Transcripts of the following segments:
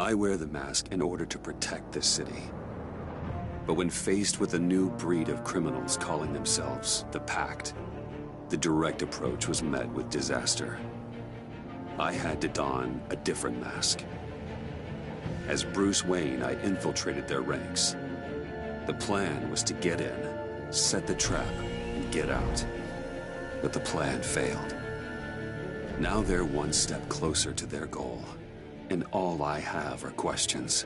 I wear the mask in order to protect this city. But when faced with a new breed of criminals calling themselves the Pact, the direct approach was met with disaster. I had to don a different mask. As Bruce Wayne, I infiltrated their ranks. The plan was to get in, set the trap, and get out. But the plan failed. Now they're one step closer to their goal, and all I have are questions.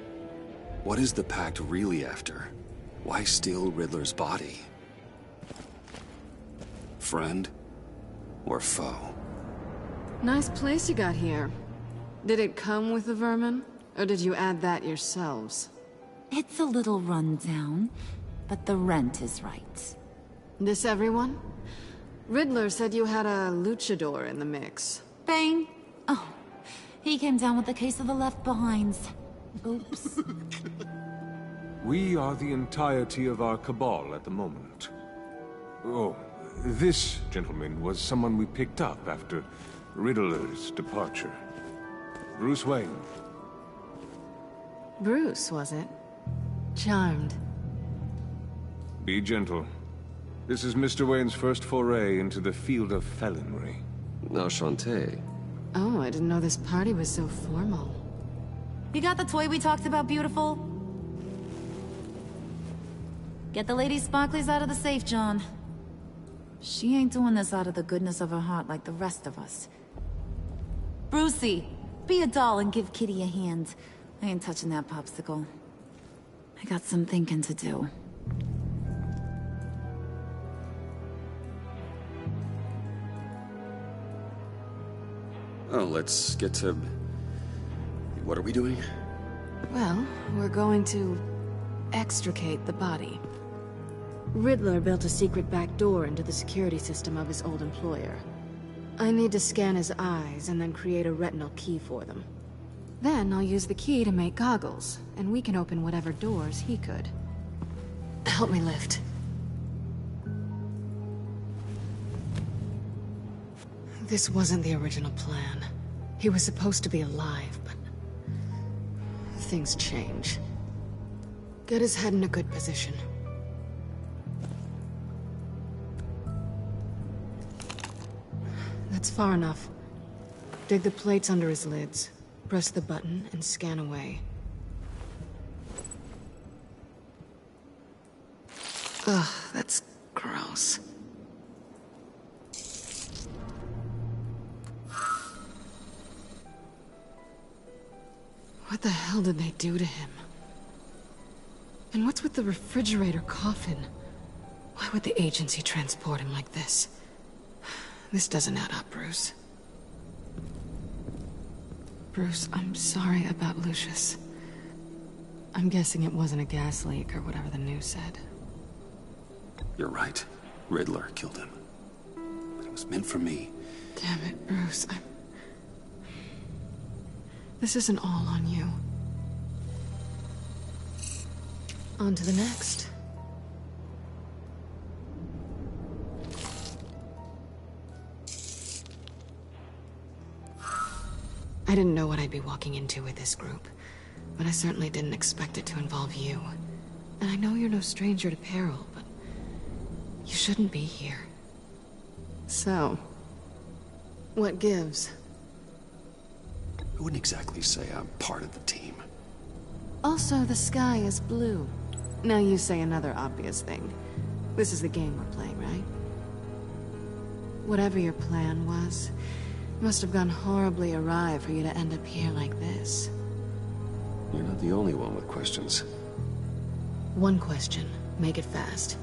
What is the Pact really after? Why steal Riddler's body? Friend or foe? Nice place you got here. Did it come with the vermin? Or did you add that yourselves? It's a little run down, but the rent is right. This everyone? Riddler said you had a luchador in the mix. Bane? Oh, he came down with a case of the left-behinds. Oops. We are the entirety of our cabal at the moment. Oh, this gentleman was someone we picked up after Riddler's departure. Bruce Wayne. Bruce, was it? Charmed. Be gentle. This is Mr. Wayne's first foray into the field of felonry. Enchanté. Oh, I didn't know this party was so formal. You got the toy we talked about, beautiful? Get the lady sparklies out of the safe, John. She ain't doing this out of the goodness of her heart like the rest of us. Brucey, be a doll and give Kitty a hand. I ain't touching that popsicle. I got some thinking to do. Oh, let's get to... What are we doing? Well, we're going to extricate the body. Riddler built a secret back door into the security system of his old employer. I need to scan his eyes and then create a retinal key for them. Then I'll use the key to make goggles, and we can open whatever doors he could. Help me lift. This wasn't the original plan. He was supposed to be alive, but... things change. Get his head in a good position. That's far enough. Dig the plates under his lids. Press the button and scan away. Ugh, that's gross. What the hell did they do to him? And what's with the refrigerator coffin? Why would the agency transport him like this? This doesn't add up, Bruce. Bruce, I'm sorry about Lucius. I'm guessing it wasn't a gas leak or whatever the news said. You're right. Riddler killed him. But it was meant for me. Damn it, Bruce. This isn't all on you. On to the next. I didn't know what I'd be walking into with this group, but I certainly didn't expect it to involve you. And I know you're no stranger to peril, but you shouldn't be here. So, what gives? I wouldn't exactly say I'm part of the team. Also, the sky is blue. Now you say another obvious thing. This is the game we're playing, right? Whatever your plan was, it must have gone horribly awry for you to end up here like this. You're not the only one with questions. One question. Make it fast.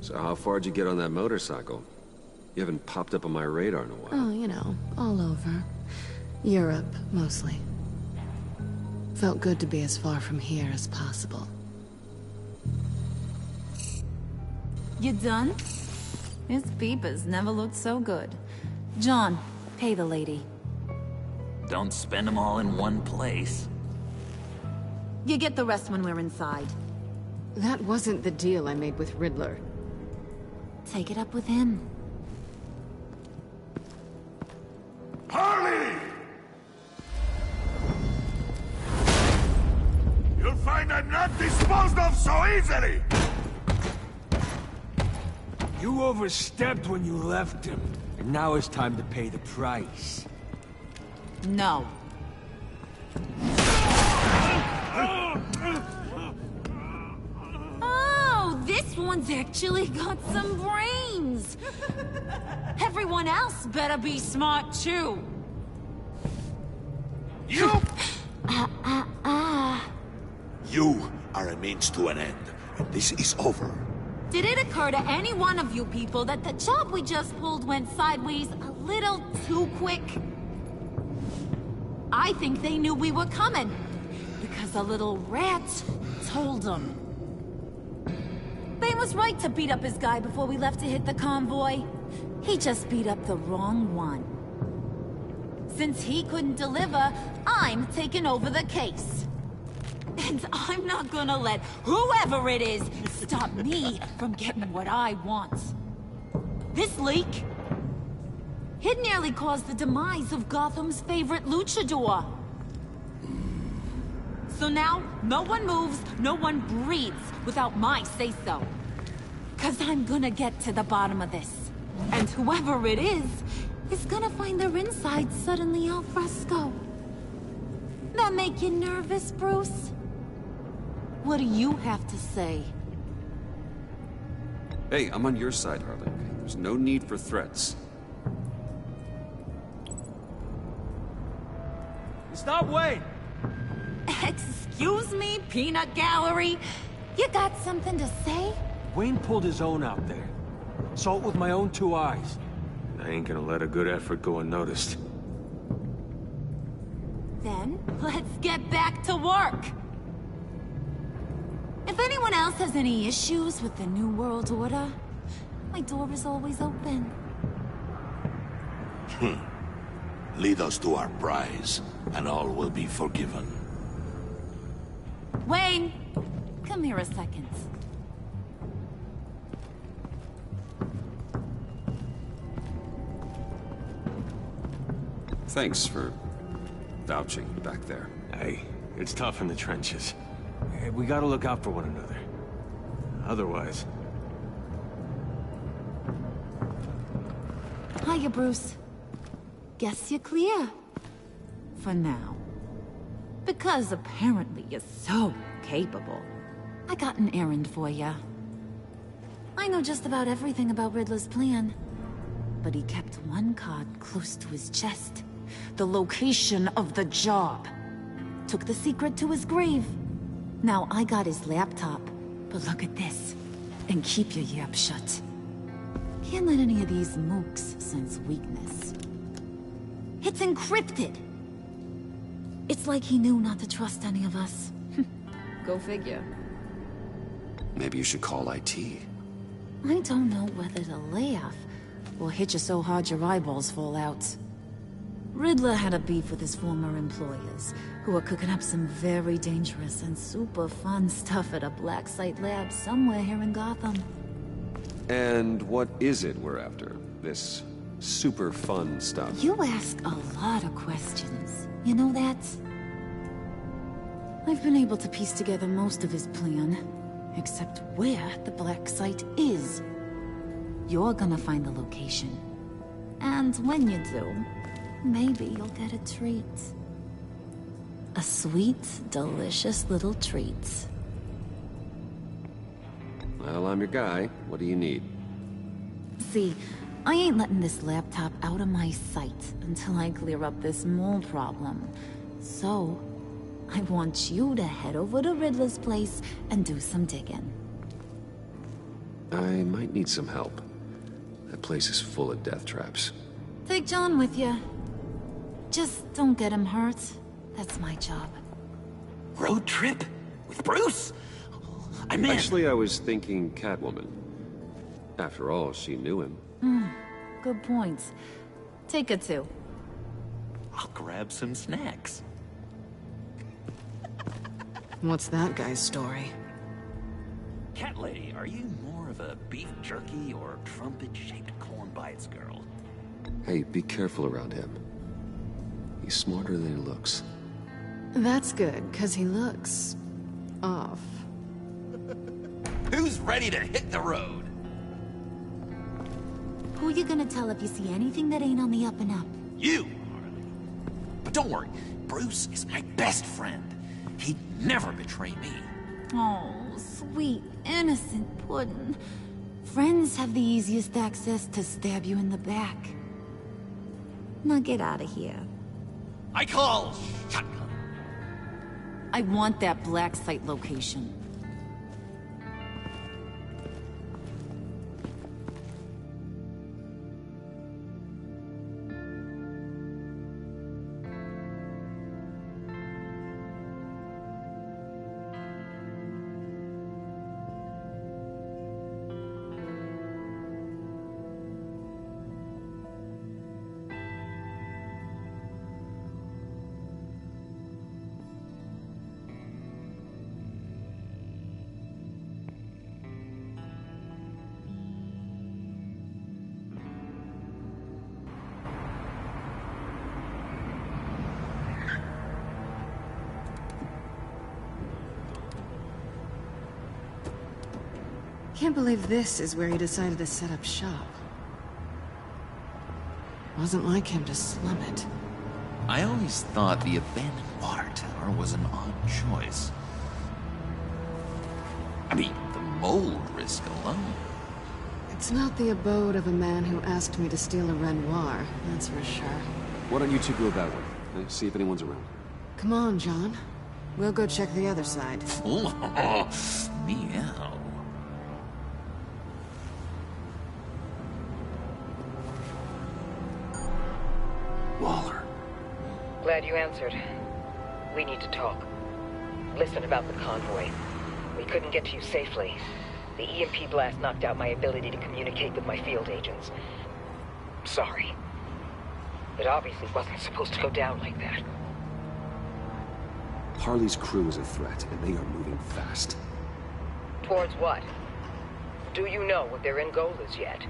So how far'd you get on that motorcycle? You haven't popped up on my radar in a while. Oh, you know, all over. Europe, mostly. Felt good to be as far from here as possible. You done? His peepers never looked so good. John, pay the lady. Don't spend them all in one place. You get the rest when we're inside. That wasn't the deal I made with Riddler. Take it up with him. Halt! disposed of so easily! You overstepped when you left him, and now it's time to pay the price. No. Oh, this one's actually got some brains. Everyone else better be smart too. You! You are a means to an end. This is over. Did it occur to any one of you people that the job we just pulled went sideways a little too quick? I think they knew we were coming, because a little rat told them. Bane was right to beat up his guy before we left to hit the convoy. He just beat up the wrong one. Since he couldn't deliver, I'm taking over the case. And I'm not gonna let whoever it is stop me from getting what I want. This leak, it nearly caused the demise of Gotham's favorite luchador. So now, no one moves, no one breathes without my say-so. 'Cause I'm gonna get to the bottom of this. And whoever it is gonna find their insides suddenly al fresco. That make you nervous, Bruce? What do you have to say? Hey, I'm on your side, Harley. There's no need for threats. Stop, Wayne! Excuse me, peanut gallery? You got something to say? Wayne pulled his own out there. Saw it with my own 2 eyes. I ain't gonna let a good effort go unnoticed. Then, let's get back to work. If anyone else has any issues with the New World Order, my door is always open. Lead us to our prize, and all will be forgiven. Wayne, come here a second. Thanks for vouching back there. Hey, it's tough in the trenches. Hey, we gotta look out for one another. Otherwise... Hiya, Bruce. Guess you're clear. For now. Because apparently you're so capable. I got an errand for you. I know just about everything about Riddler's plan. But he kept one card close to his chest. The location of the job. Took the secret to his grave. Now I got his laptop. But look at this. And keep your yap shut. Can't let any of these mooks sense weakness. It's encrypted! It's like he knew not to trust any of us. Go figure. Maybe you should call IT. I don't know whether to laugh or hit you so hard your eyeballs fall out. Riddler had a beef with his former employers, who were cooking up some very dangerous and super fun stuff at a black site lab somewhere here in Gotham. And what is it we're after? This super fun stuff? You ask a lot of questions. You know that? I've been able to piece together most of his plan, except where the black site is. You're gonna find the location. And when you do, maybe you'll get a treat. A sweet, delicious little treat. Well, I'm your guy. What do you need? See, I ain't letting this laptop out of my sight until I clear up this mole problem. So, I want you to head over to Riddler's place and do some digging. I might need some help. That place is full of death traps. Take John with you. Just don't get him hurt. That's my job. Road trip? With Bruce? I'm in. Actually, I was thinking Catwoman. After all, she knew him. Good point. Take her too. I'll grab some snacks. What's that guy's story? Cat lady, are you more of a beef jerky or trumpet-shaped corn bites girl? Hey, be careful around him. He's smarter than he looks. That's good, 'cause he looks... off. ready to hit the road. Who you gonna tell if you see anything that ain't on the up and up? You, Harley. But don't worry, Bruce is my best friend. He'd never betray me. Oh, sweet, innocent Puddin'. Friends have the easiest access to stab you in the back. Now get out of here. I call shotgun. I want that black site location. Can't believe this is where he decided to set up shop. Wasn't like him to slum it. I always thought the abandoned water tower was an odd choice. I mean, the mold risk alone. It's not the abode of a man who asked me to steal a Renoir, that's for sure. Why don't you two go that way? See if anyone's around. Come on, John. We'll go check the other side. Meow. Waller. Glad you answered. We need to talk. Listen about the convoy. We couldn't get to you safely. The EMP blast knocked out my ability to communicate with my field agents. Sorry. It obviously wasn't supposed to go down like that. Harley's crew is a threat, and they are moving fast. Towards what? Do you know what their end goal is yet?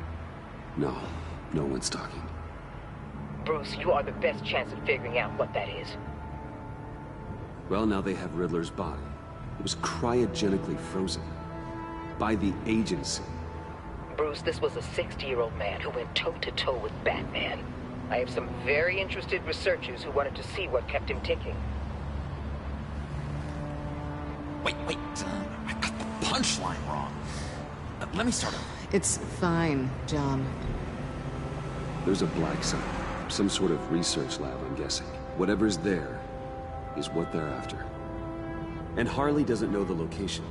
No, no one's talking. Bruce, you are the best chance at figuring out what that is. Well, now they have Riddler's body. It was cryogenically frozen. By the agency. Bruce, this was a 60-year-old man who went toe-to-toe with Batman. I have some very interested researchers who wanted to see what kept him ticking. Wait, I got the punchline wrong. Let me start over. It's fine, John. There's a black site. Some sort of research lab, I'm guessing. Whatever's there is what they're after. And Harley doesn't know the location.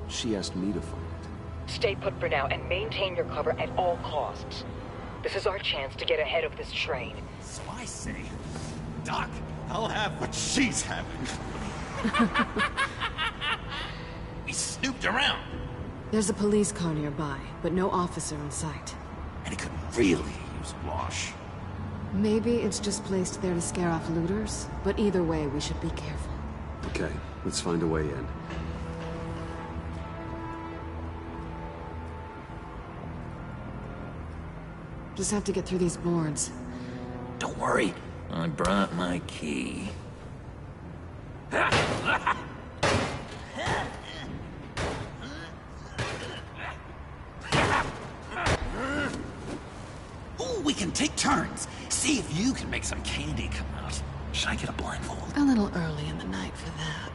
She asked me to find it. Stay put for now and maintain your cover at all costs. This is our chance to get ahead of this train. So I say, Doc, I'll have what she's having. We snooped around. There's a police car nearby, but no officer in sight. And it could really use a wash. Maybe it's just placed there to scare off looters, but either way, we should be careful. Okay, let's find a way in. Just have to get through these boards. Don't worry, I brought my key. Ooh, we can take turns. See if you can make some candy come out. Should I get a blindfold? A little early in the night for that.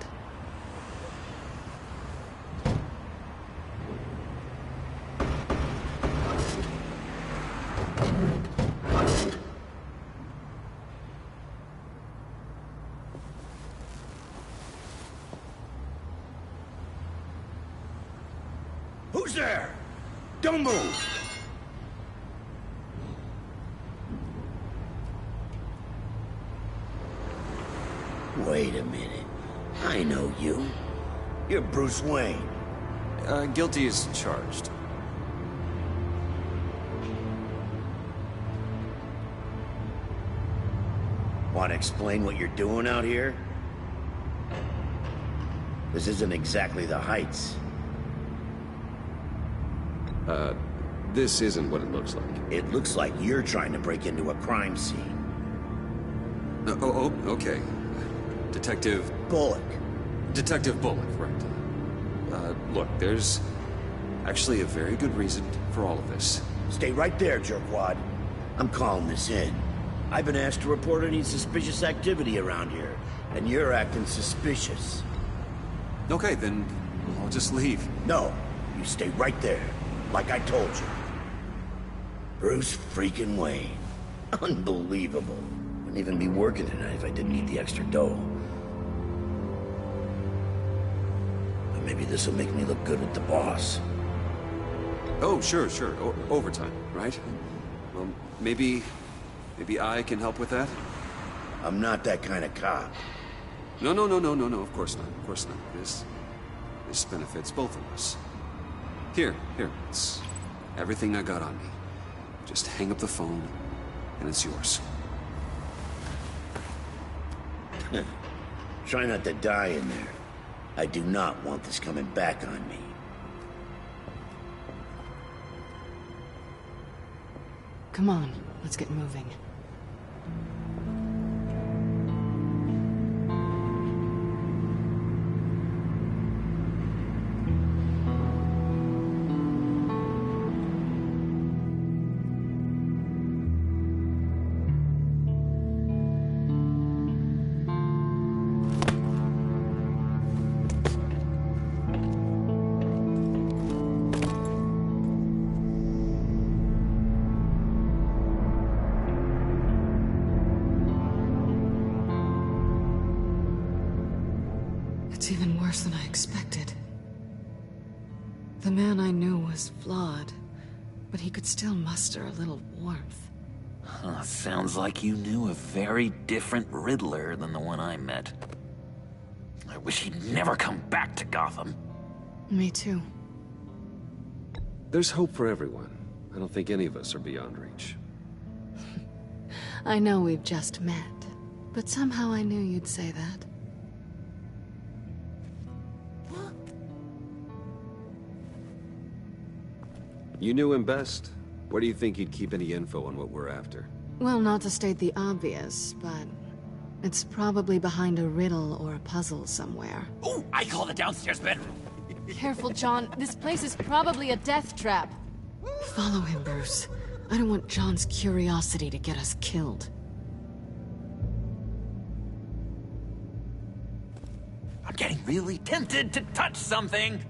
Who's there? Don't move! Wait a minute. I know you. You're Bruce Wayne. Guilty as charged. Want to explain what you're doing out here? This isn't exactly the Heights. This isn't what it looks like. It looks like you're trying to break into a crime scene. Okay. Detective Bullock. Bullock, right. Look, there's Actually, a very good reason for all of this. Stay right there, jerkwad. I'm calling this in. I've been asked to report any suspicious activity around here, and you're acting suspicious. Okay, then I'll just leave. No, you stay right there, like I told you. Bruce freaking Wayne. Unbelievable. Wouldn't even be working tonight if I didn't need the extra dough. But maybe this'll make me look good with the boss. Oh, sure. Overtime, right? Well, maybe I can help with that? I'm not that kind of cop. No, of course not. This benefits both of us. Here, it's everything I got on me. Just hang up the phone, and it's yours. Try not to die in there. I do not want this coming back on me. Come on, let's get moving. It's even worse than I expected. The man I knew was flawed, but he could still muster a little warmth. Sounds like you knew a very different Riddler than the one I met. I wish he'd never come back to Gotham. Me too. There's hope for everyone. I don't think any of us are beyond reach. I know we've just met, but somehow I knew you'd say that. You knew him best. Where do you think he'd keep any info on what we're after? Well, not to state the obvious, but it's probably behind a riddle or a puzzle somewhere. Oh, I call the downstairs bedroom. Careful, John. This place is probably a death trap. Follow him, Bruce. I don't want John's curiosity to get us killed. I'm getting really tempted to touch something.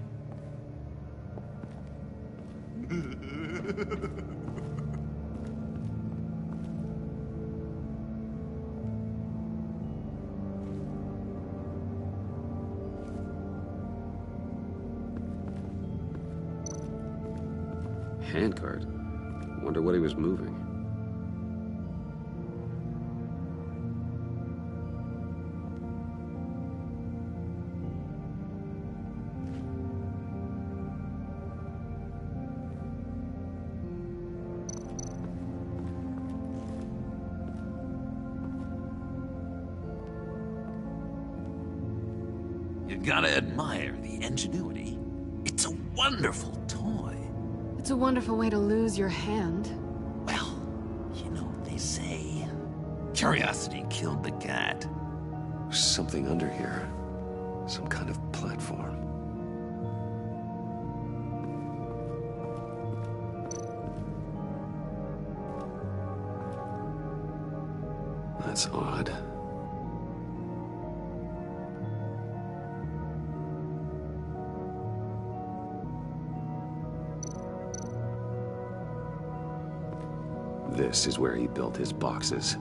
Handcart? Wonder what he was moving. You gotta admire the ingenuity. It's a wonderful toy. It's a wonderful way to lose your hand. Well, you know what they say. Curiosity killed the cat. There's something under here. Some kind of platform. That's odd. This is where he built his boxes.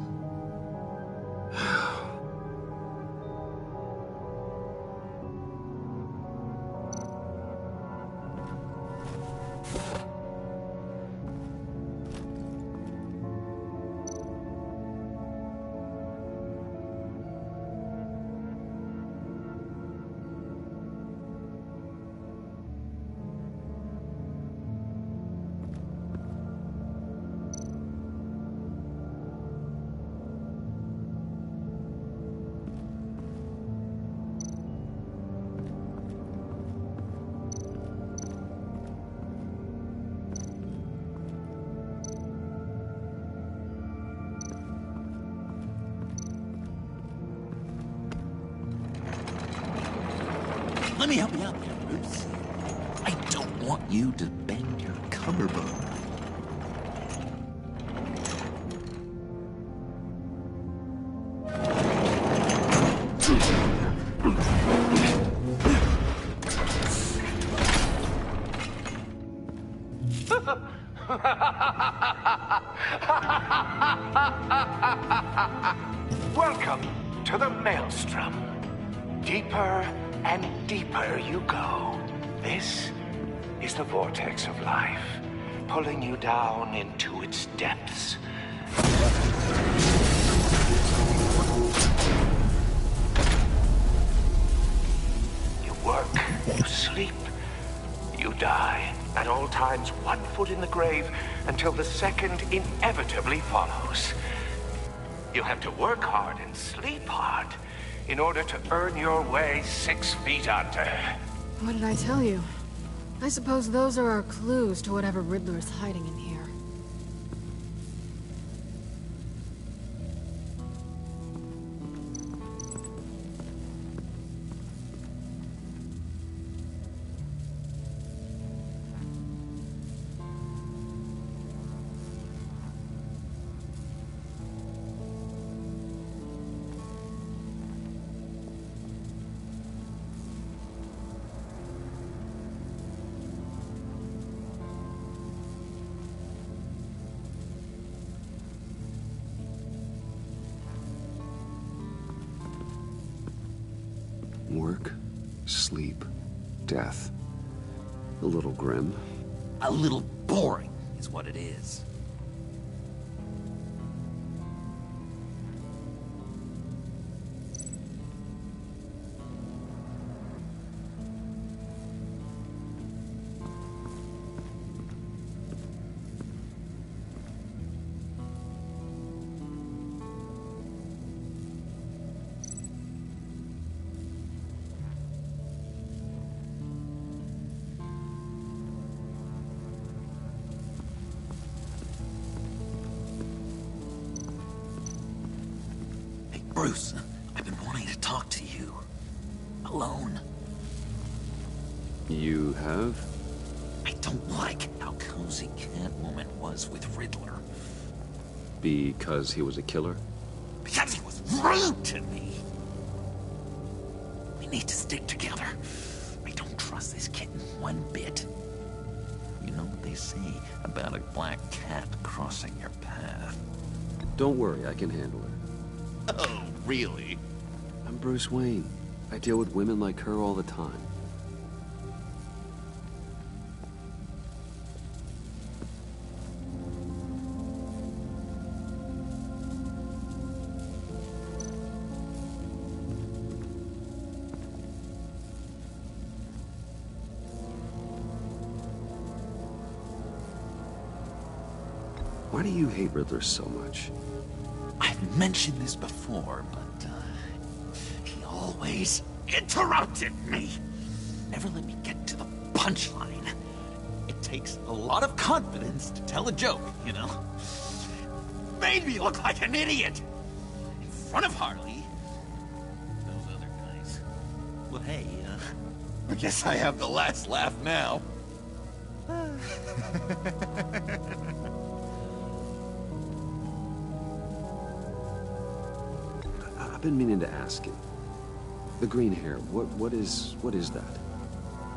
Let me help you out there, Bruce. I don't want you to bend your collarbone. Welcome to the Maelstrom. Deeper and deeper you go. This is the vortex of life, pulling you down into its depths. You work, you sleep, you die. At all times, 1 foot in the grave until the second inevitably follows. You have to work hard and sleep hard in order to earn your way 6 feet under. What did I tell you? I suppose those are our clues to whatever Riddler is hiding in here. Work, sleep, death. A little grim. A little boring is what it is. Bruce, I've been wanting to talk to you. Alone. You have? I don't like how cozy Catwoman was with Riddler. Because he was a killer? Because he was rude to me. We need to stick together. I don't trust this kitten one bit. You know what they say about a black cat crossing your path? Don't worry, I can handle it. Oh, really? I'm Bruce Wayne. I deal with women like her all the time. Why do you hate Riddler so much? I've mentioned this before, but, he always interrupted me. Never let me get to the punchline. It takes a lot of confidence to tell a joke, you know? Made me look like an idiot! In front of Harley. Those other guys. Well, hey, I guess I have the last laugh now. I've been meaning to ask you. The green hair, what is that?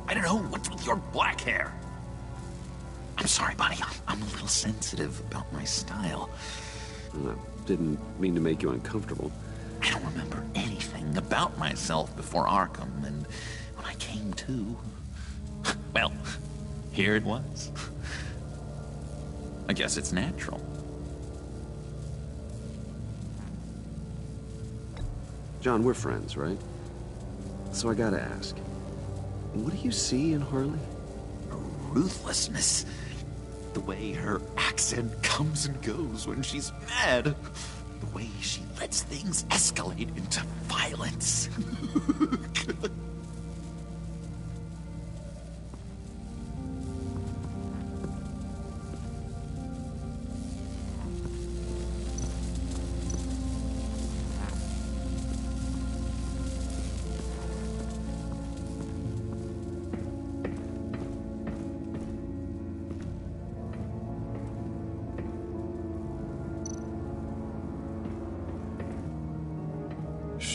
I don't know. What's with your black hair? I'm sorry, buddy. I'm a little sensitive about my style. I didn't mean to make you uncomfortable. I don't remember anything about myself before Arkham, and when I came to, well, here it was. I guess it's natural. John, we're friends, right? So I gotta ask, what do you see in Harley? Ruthlessness. The way her accent comes and goes when she's mad. The way she lets things escalate into violence.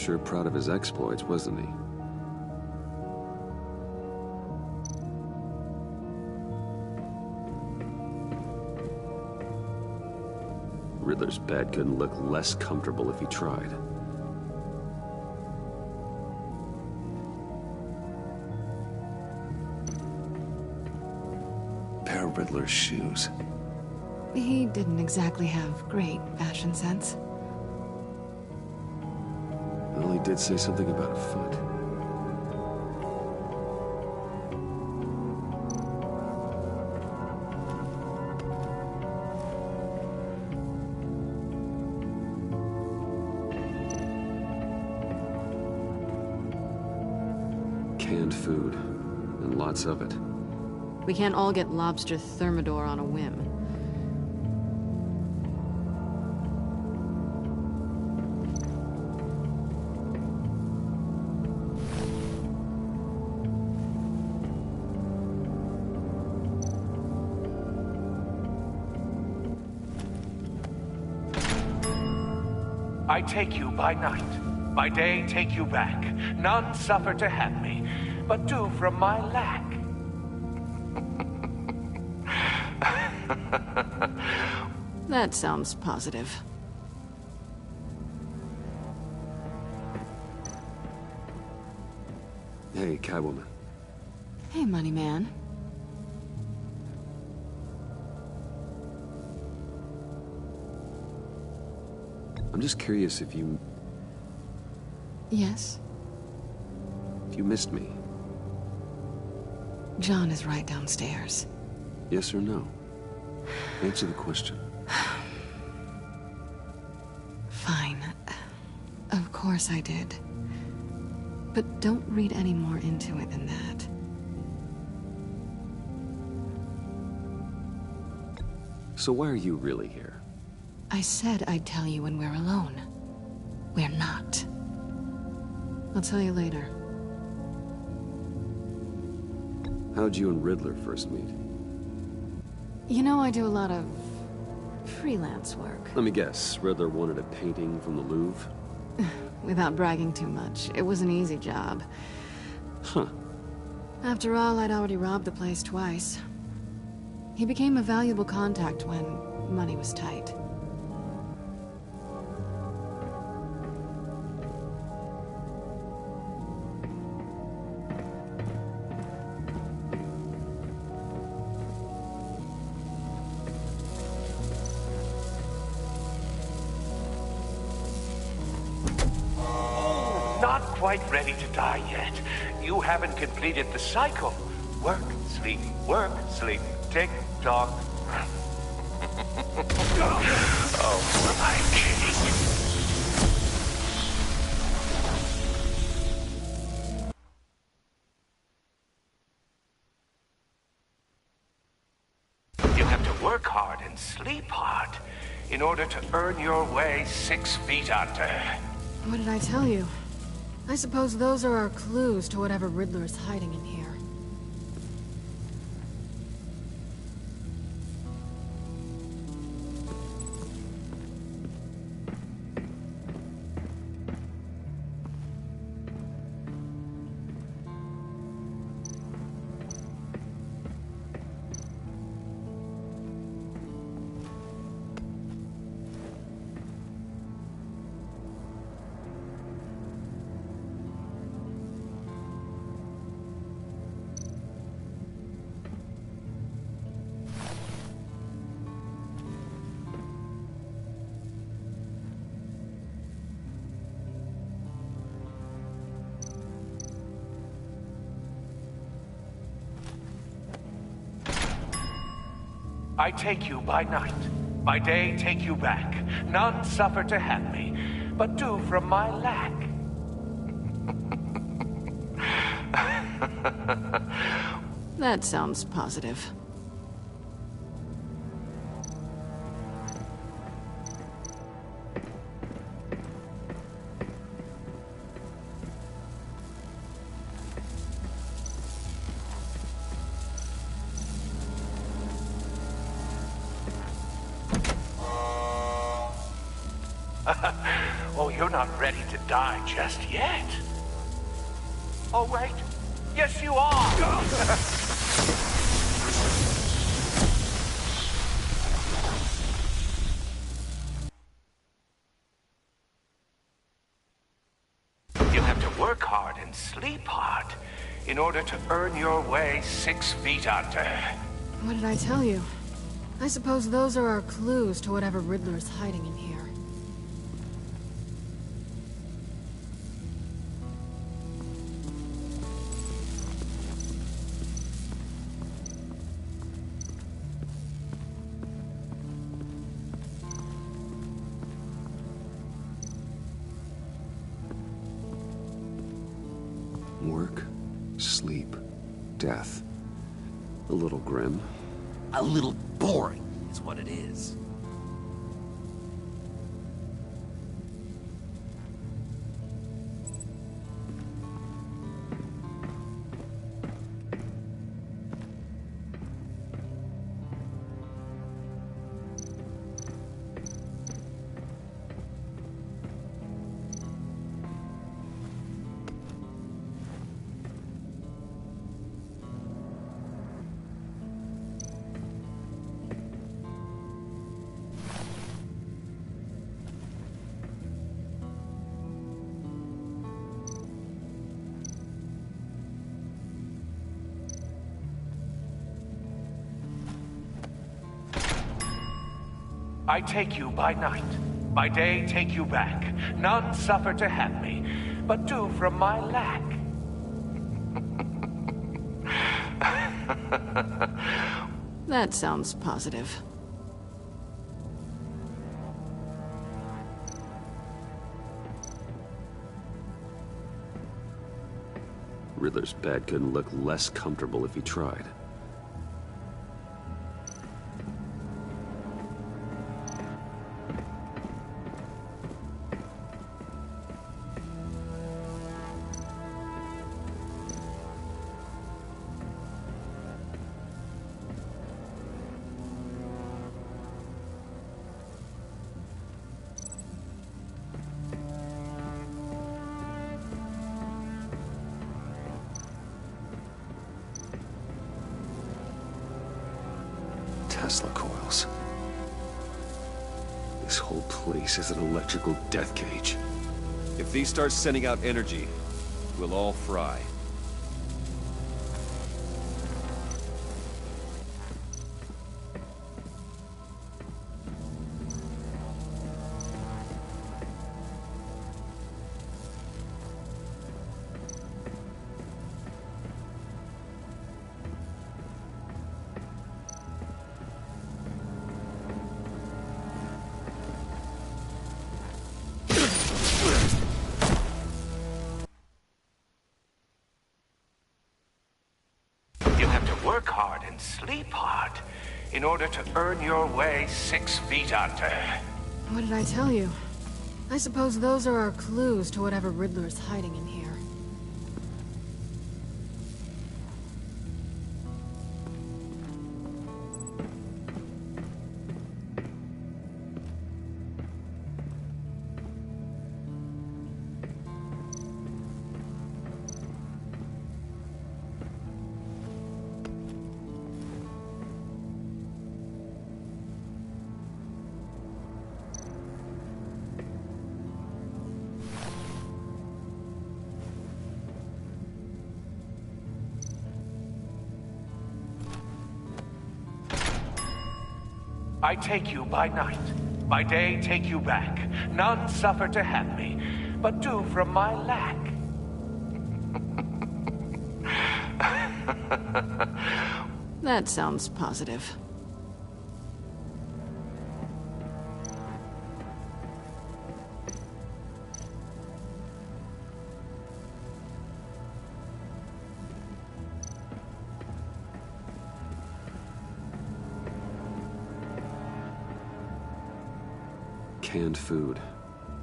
sure proud of his exploits, wasn't he? Riddler's bed couldn't look less comfortable if he tried. Pair of Riddler's shoes. He didn't exactly have great fashion sense. Well, he did say something about a foot. Canned food, and lots of it. We can't all get lobster thermidor on a whim. I take you by night, by day take you back. None suffer to have me, but do from my lack. That sounds positive. Hey, Catwoman. Hey, money man. I'm just curious if you Yes? missed me. John is right downstairs. Yes or no? Answer the question. Fine. Of course I did. But don't read any more into it than that. So why are you really here? I said I'd tell you when we're alone. We're not. I'll tell you later. How'd you and Riddler first meet? You know, I do a lot of freelance work. Let me guess, Riddler wanted a painting from the Louvre? Without bragging too much, it was an easy job. Huh. After all, I'd already robbed the place twice. He became a valuable contact when money was tight. Not quite ready to die yet. You haven't completed the cycle. Work, sleep, tick tock. Oh, my king. You have to work hard and sleep hard in order to earn your way 6 feet under. What did I tell you? I suppose those are our clues to whatever Riddler is hiding in here. I take you by night, by day take you back. None suffer to have me, but do from my lack. That sounds positive. Oh, you're not ready to die just yet. Oh, wait. Yes, you are! You'll have to work hard and sleep hard in order to earn your way 6 feet under. What did I tell you? I suppose those are our clues to whatever Riddler's hiding in here. Work, sleep, death. A little grim. A little boring is what it is. I take you by night, by day take you back. None suffer to have me, but do from my lack. That sounds positive. Riddler's bed couldn't look less comfortable if he tried. Tesla coils. This whole place is an electrical death cage. If these start sending out energy, we'll all fry. Work hard and sleep hard in order to earn your way 6 feet under. What did I tell you? I suppose those are our clues to whatever Riddler's hiding in here. I take you by night, by day take you back. None suffer to have me, but do from my lack. That sounds positive. Canned food,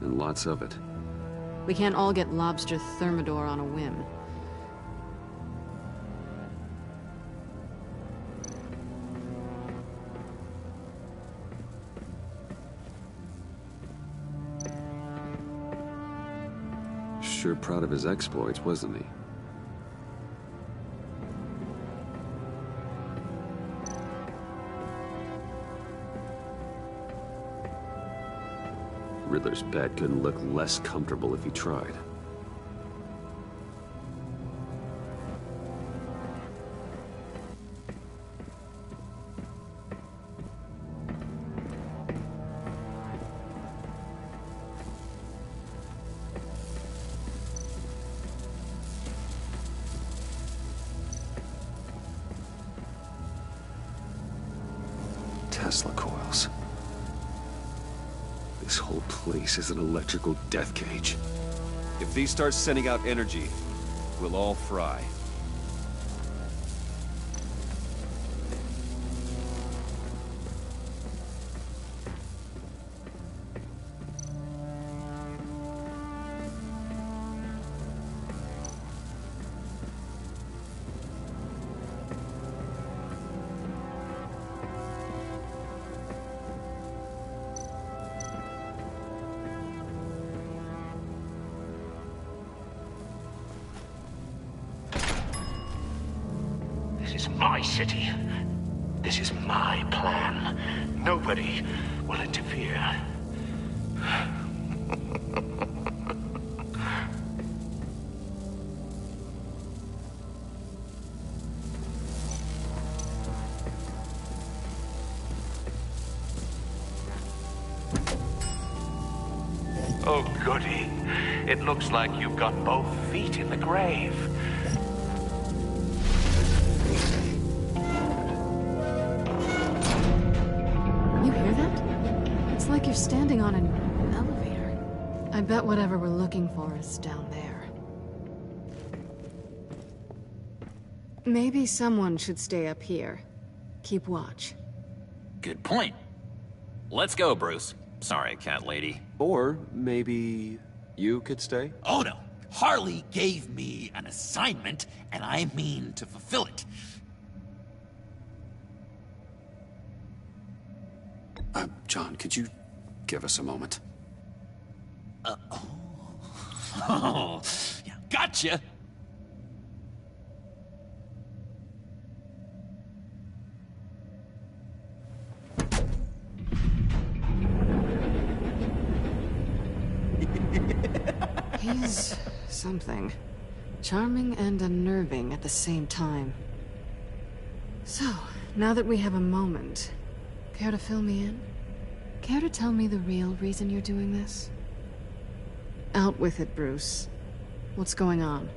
and lots of it. We can't all get lobster thermidor on a whim. sure proud of his exploits, wasn't he? Riddler's bed couldn't look less comfortable if he tried. Tesla coils. This whole place is an electrical death cage. If these start sending out energy, we'll all fry. This is my city. This is my plan. Nobody will interfere. Oh, goody. It looks like you've got both feet in the grave. Like you're standing on an elevator. I bet whatever we're looking for is down there. Maybe someone should stay up here. Keep watch. Good point. Let's go, Bruce. Sorry, cat lady. Or maybe you could stay? Oh no. Harley gave me an assignment, and I mean to fulfill it. John, could you give us a moment? Oh, yeah, gotcha. He's something. Charming and unnerving at the same time. So, now that we have a moment, care to fill me in? Care to tell me the real reason you're doing this? Out with it, Bruce. What's going on?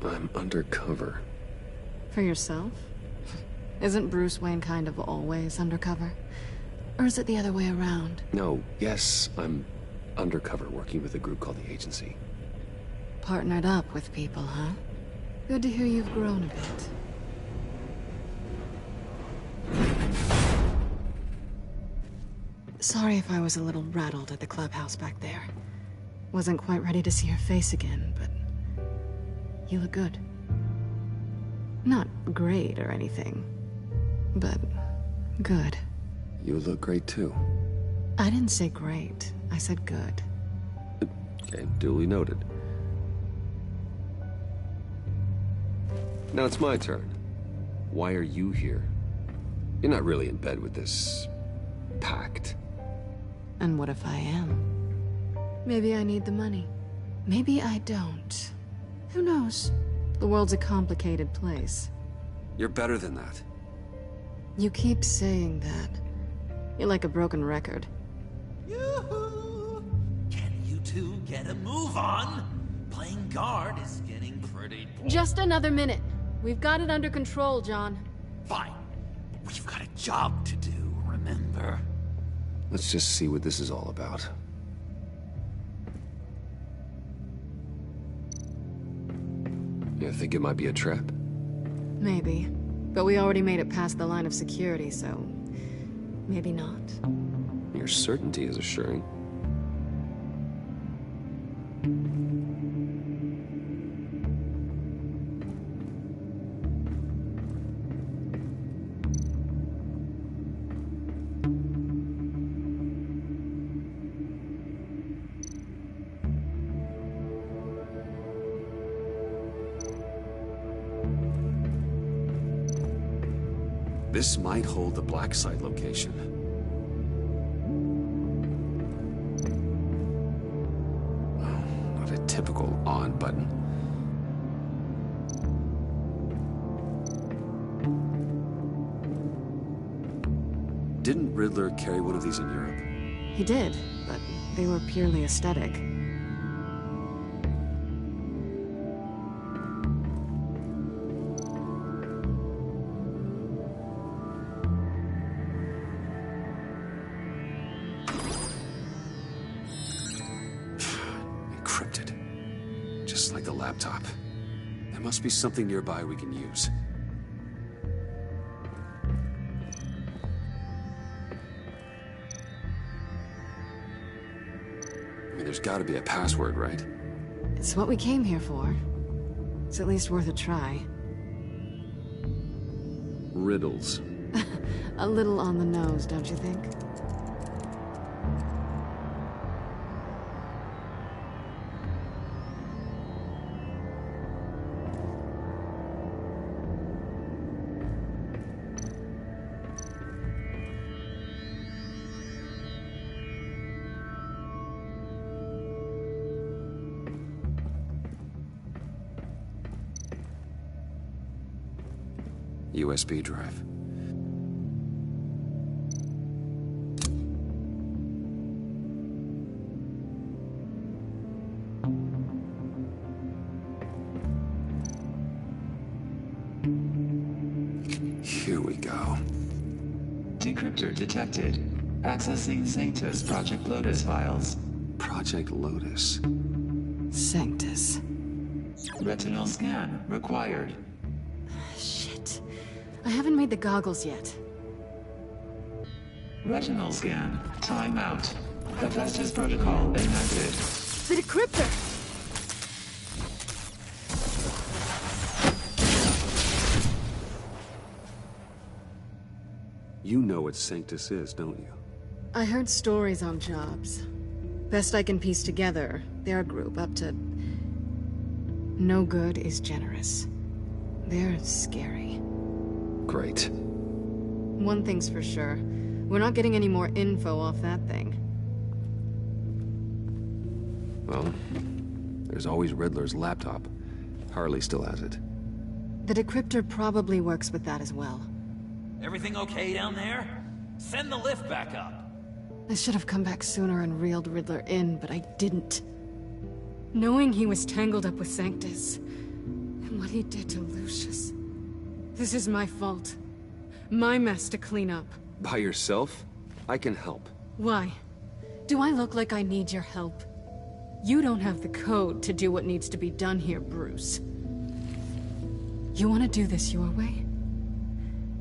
I'm undercover. For yourself? Isn't Bruce Wayne kind of always undercover? Or is it the other way around? No, yes, I'm undercover working with a group called the Agency. Partnered up with people, huh? Good to hear you've grown a bit. Sorry if I was a little rattled at the clubhouse back there. Wasn't quite ready to see your face again, but you look good. Not great or anything, but good. You look great too. I didn't say great. I said good. Okay, duly noted. Now it's my turn. Why are you here? You're not really in bed with this pact. And what if I am? Maybe I need the money. Maybe I don't. Who knows? The world's a complicated place. You're better than that. You keep saying that. You're like a broken record. Yoo-hoo! Can you two get a move on? Playing guard is getting pretty boring. Just another minute. We've got it under control, John. Fine. We've got a job to do, remember? Let's just see what this is all about. You think it might be a trap? Maybe. But we already made it past the line of security, so... maybe not. Your certainty is assuring. This might hold the black site location. Oh, not a typical on button. Didn't Riddler carry one of these in Europe? He did, but they were purely aesthetic. Encrypted. Just like the laptop. There must be something nearby we can use. There's gotta be a password, right? It's what we came here for. It's at least worth a try. Riddles. A little on the nose, don't you think? USB drive. Here we go. Decryptor detected. Accessing Sanctus Project Lotus files. Project Lotus. Sanctus. Retinal scan required. Shit. I haven't made the goggles yet. Retinal scan. Timeout. Hephaestus protocol enacted. The decryptor! You know what Sanctus is, don't you? I heard stories on jobs. Best I can piece together, their group up to... No good is generous. They're scary. Great. One thing's for sure. We're not getting any more info off that thing. Well, there's always Riddler's laptop. Harley still has it. The decryptor probably works with that as well. Everything okay down there? Send the lift back up. I should have come back sooner and reeled Riddler in, but I didn't. Knowing he was tangled up with Sanctus, and what he did to Lucius. This is my fault. My mess to clean up. By yourself? I can help. Why? Do I look like I need your help? You don't have the code to do what needs to be done here, Bruce. You want to do this your way?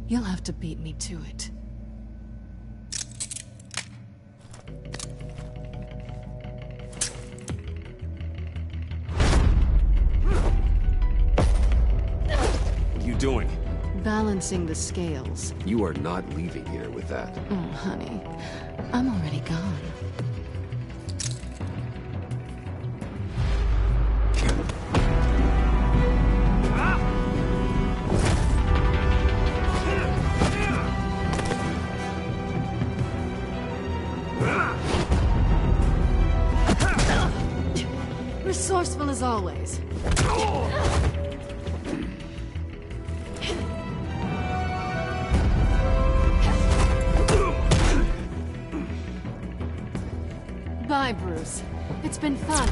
You'll have to beat me to it. What are you doing? Balancing the scales. You are not leaving here with that. Oh, honey. I'm already gone. Resourceful as always. Bye, Bruce. It's been fun.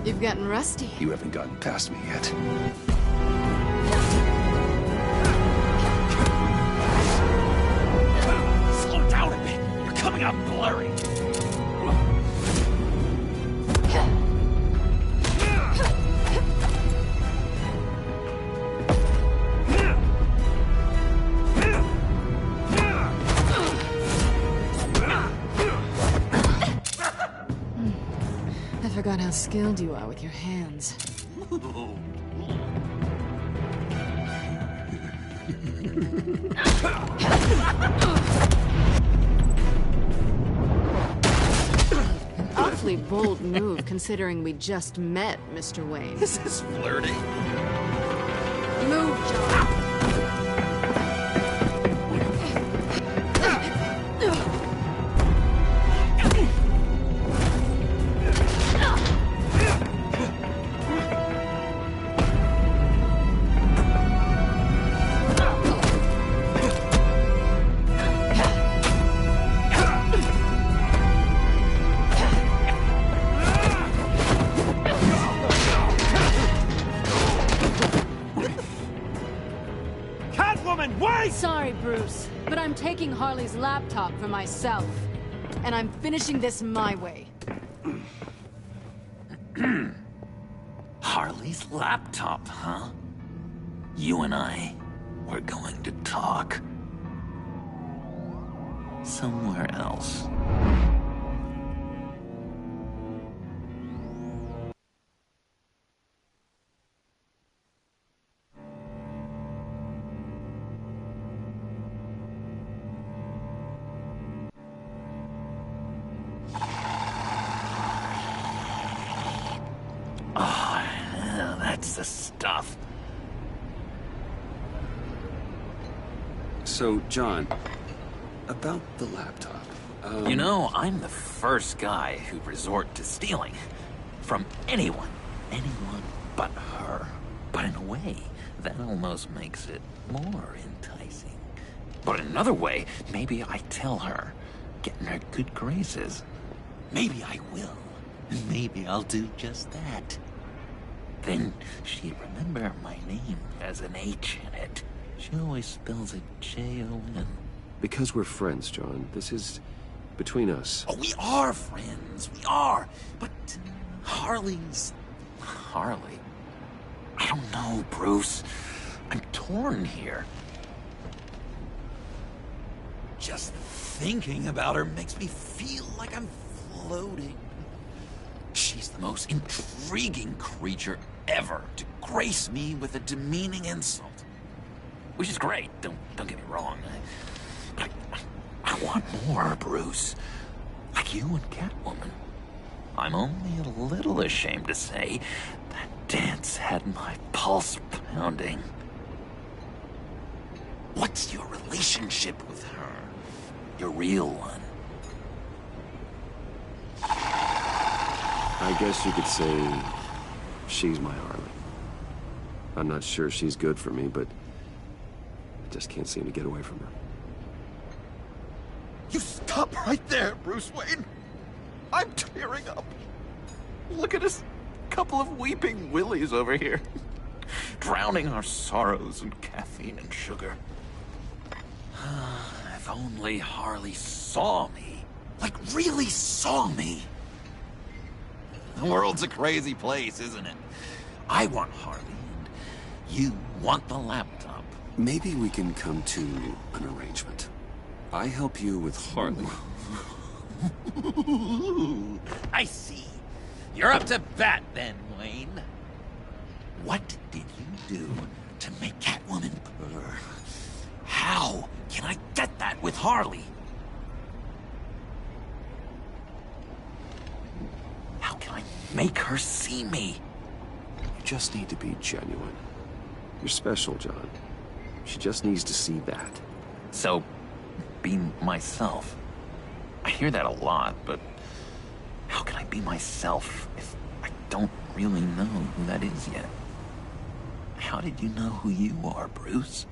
You've gotten rusty. You haven't gotten past me yet. Slow down a bit. You're coming out blurry. I forgot how skilled you are with your hands. Awfully bold move, considering we just met, Mr. Wayne. This is flirty. Move, John. Sorry, Bruce, but I'm taking Harley's laptop for myself. And I'm finishing this my way. Harley's laptop, huh? You and I, we're going to talk. Somewhere else. That's the stuff. So, John, about the laptop. You know, I'm the first guy who'd resort to stealing. From anyone. Anyone but her. But in a way, that almost makes it more enticing. But in another way, maybe I tell her, get in her good graces. Maybe I will. And maybe I'll do just that. Then she'd remember my name has an H in it. She always spells it J-O-N. Because we're friends, John. This is between us. Oh, we are friends. We are. But Harley's... Harley? I don't know, Bruce. I'm torn here. Just thinking about her makes me feel like I'm floating. She's the most intriguing creature ever to grace me with a demeaning insult. Which is great, don't get me wrong. But I want more, Bruce. Like you and Catwoman. I'm only a little ashamed to say that dance had my pulse pounding. What's your relationship with her? Your real one? I guess you could say she's my Harley. I'm not sure she's good for me, but I just can't seem to get away from her. You stop right there, Bruce Wayne. I'm tearing up. Look at us, couple of weeping willies over here. Drowning our sorrows in caffeine and sugar. If only Harley saw me. Like, really saw me. The world's a crazy place, isn't it? I want Harley, and you want the laptop. Maybe we can come to an arrangement. I help you with Harley. I see. You're up to bat then, Wayne. What did you do to make Catwoman purr? How can I get that with Harley? How can I make her see me? You just need to be genuine. You're special, John. She just needs to see that. So, be myself. I hear that a lot, but how can I be myself if I don't really know who that is yet? How did you know who you are, Bruce?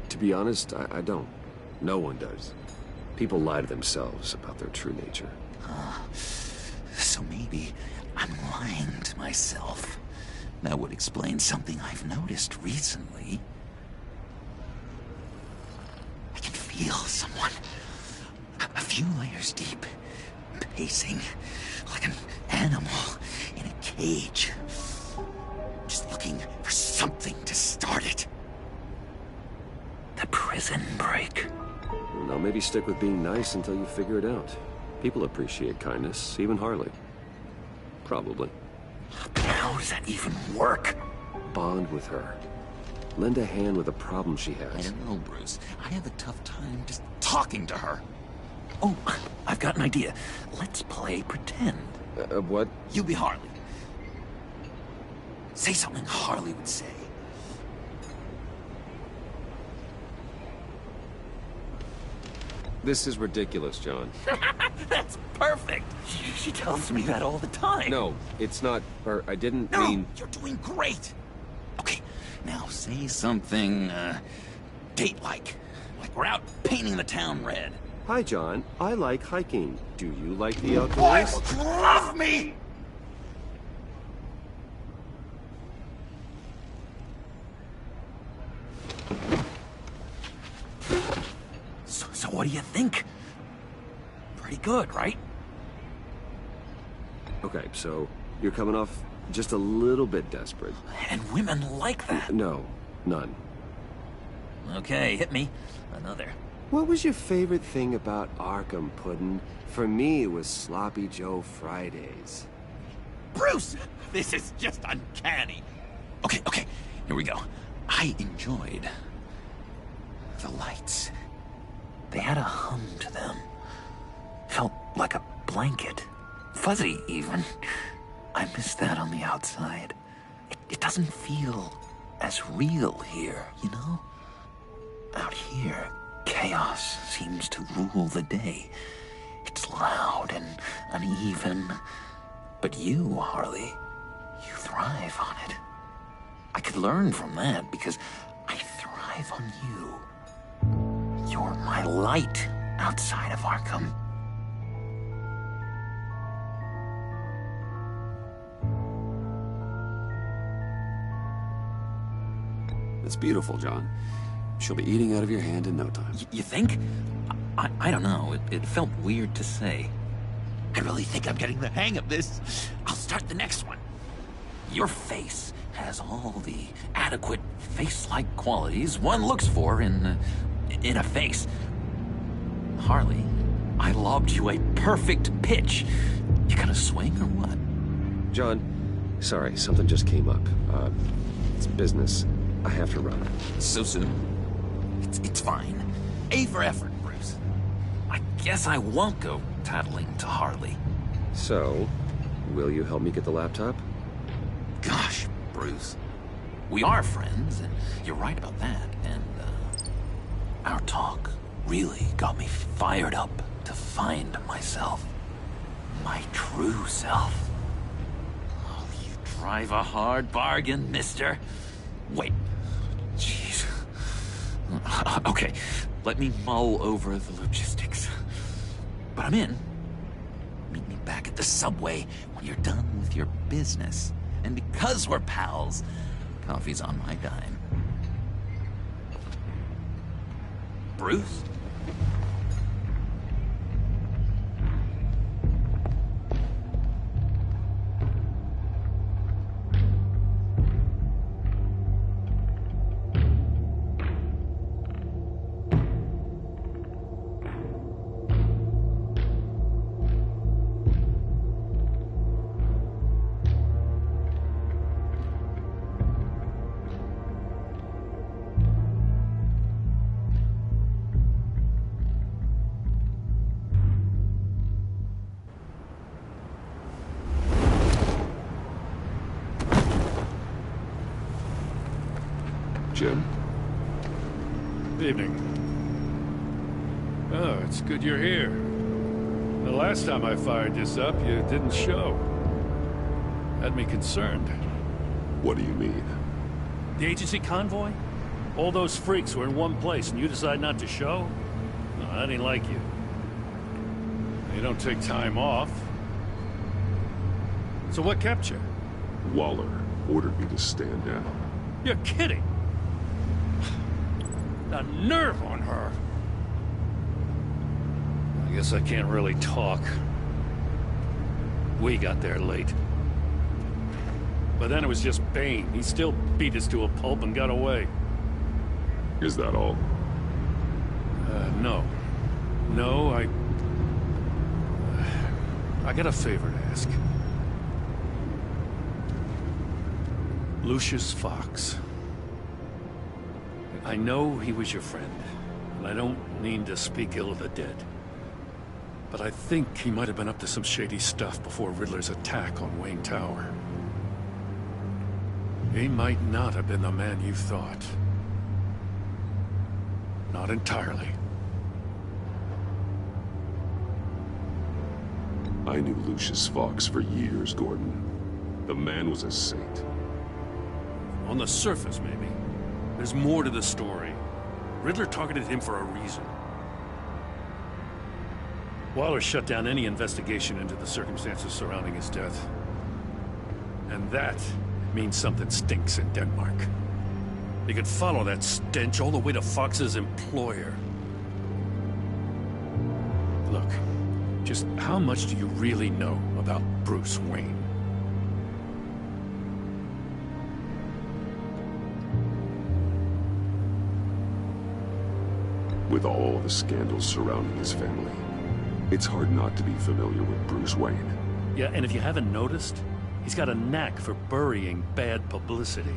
To be honest, I don't. No one does. People lie to themselves about their true nature. So maybe I'm lying to myself. That would explain something I've noticed recently. I can feel someone a few layers deep, pacing like an animal in a cage. Just looking for something to start it. The prison break. Now maybe stick with being nice until you figure it out. People appreciate kindness, even Harley. Probably. How does that even work? bond with her. Lend a hand with a problem she has. I don't know, Bruce. I have a tough time just talking to her. Oh, I've got an idea. Let's play pretend. What? You be Harley. Say something Harley would say. This is ridiculous, John. That's perfect. She tells me that all the time. No, it's not. Or I didn't No, mean. you're doing great. Okay, now say something, date-like. Like we're out painting the town red. Hi, John. I like hiking. Do you like the Why outdoors? would you love me? So what do you think? Pretty good, right? Okay, so you're coming off just a little bit desperate. And women like that. No, none. Okay, hit me. Another. What was your favorite thing about Arkham, Puddin'? For me, it was Sloppy Joe Fridays. Bruce! This is just uncanny. Okay, here we go. I enjoyed the lights. They had a hum to them. Felt like a blanket. Fuzzy, even. I miss that on the outside. It doesn't feel as real here, you know? Out here, chaos seems to rule the day. It's loud and uneven. But you, Harley, you thrive on it. I could learn from that because I thrive on you. You're my light outside of Arkham. It's beautiful, John. She'll be eating out of your hand in no time. You think? I don't know. It felt weird to say. I really think I'm getting the hang of this. I'll start the next one. Your face has all the adequate face-like qualities one looks for in a face. Harley, I lobbed you a perfect pitch. You gonna swing or what? John, sorry, something just came up. It's business. I have to run. So soon? It's fine. A for effort, Bruce. I guess I won't go tattling to Harley. So, will you help me get the laptop? Gosh, Bruce. We are friends, and you're right about that. And, our talk really got me fired up to find myself. My true self. Oh, you drive a hard bargain, mister. Wait. Jeez. Okay, let me mull over the logistics. But I'm in. Meet me back at the subway when you're done with your business. And because we're pals, coffee's on my dime. Bruce? Jim? Evening. Oh, it's good you're here. The last time I fired this up, you didn't show. Had me concerned. What do you mean? The agency convoy? All those freaks were in one place and you decide not to show? No, that ain't like you. You don't take time off. So what kept you? Waller ordered me to stand down. You're kidding! The nerve on her! I guess I can't really talk. We got there late. But then it was just Bane. He still beat us to a pulp and got away. Is that all? No. No, I got a favor to ask. Lucius Fox. I know he was your friend, and I don't mean to speak ill of the dead. But I think he might have been up to some shady stuff before Riddler's attack on Wayne Tower. He might not have been the man you thought. Not entirely. I knew Lucius Fox for years, Gordon. The man was a saint. On the surface, maybe. There's more to the story. Riddler targeted him for a reason. Waller shut down any investigation into the circumstances surrounding his death. And that means something stinks in Denmark. You could follow that stench all the way to Fox's employer. Look, just how much do you really know about Bruce Wayne? With all the scandals surrounding his family, it's hard not to be familiar with Bruce Wayne. Yeah, and if you haven't noticed, he's got a knack for burying bad publicity.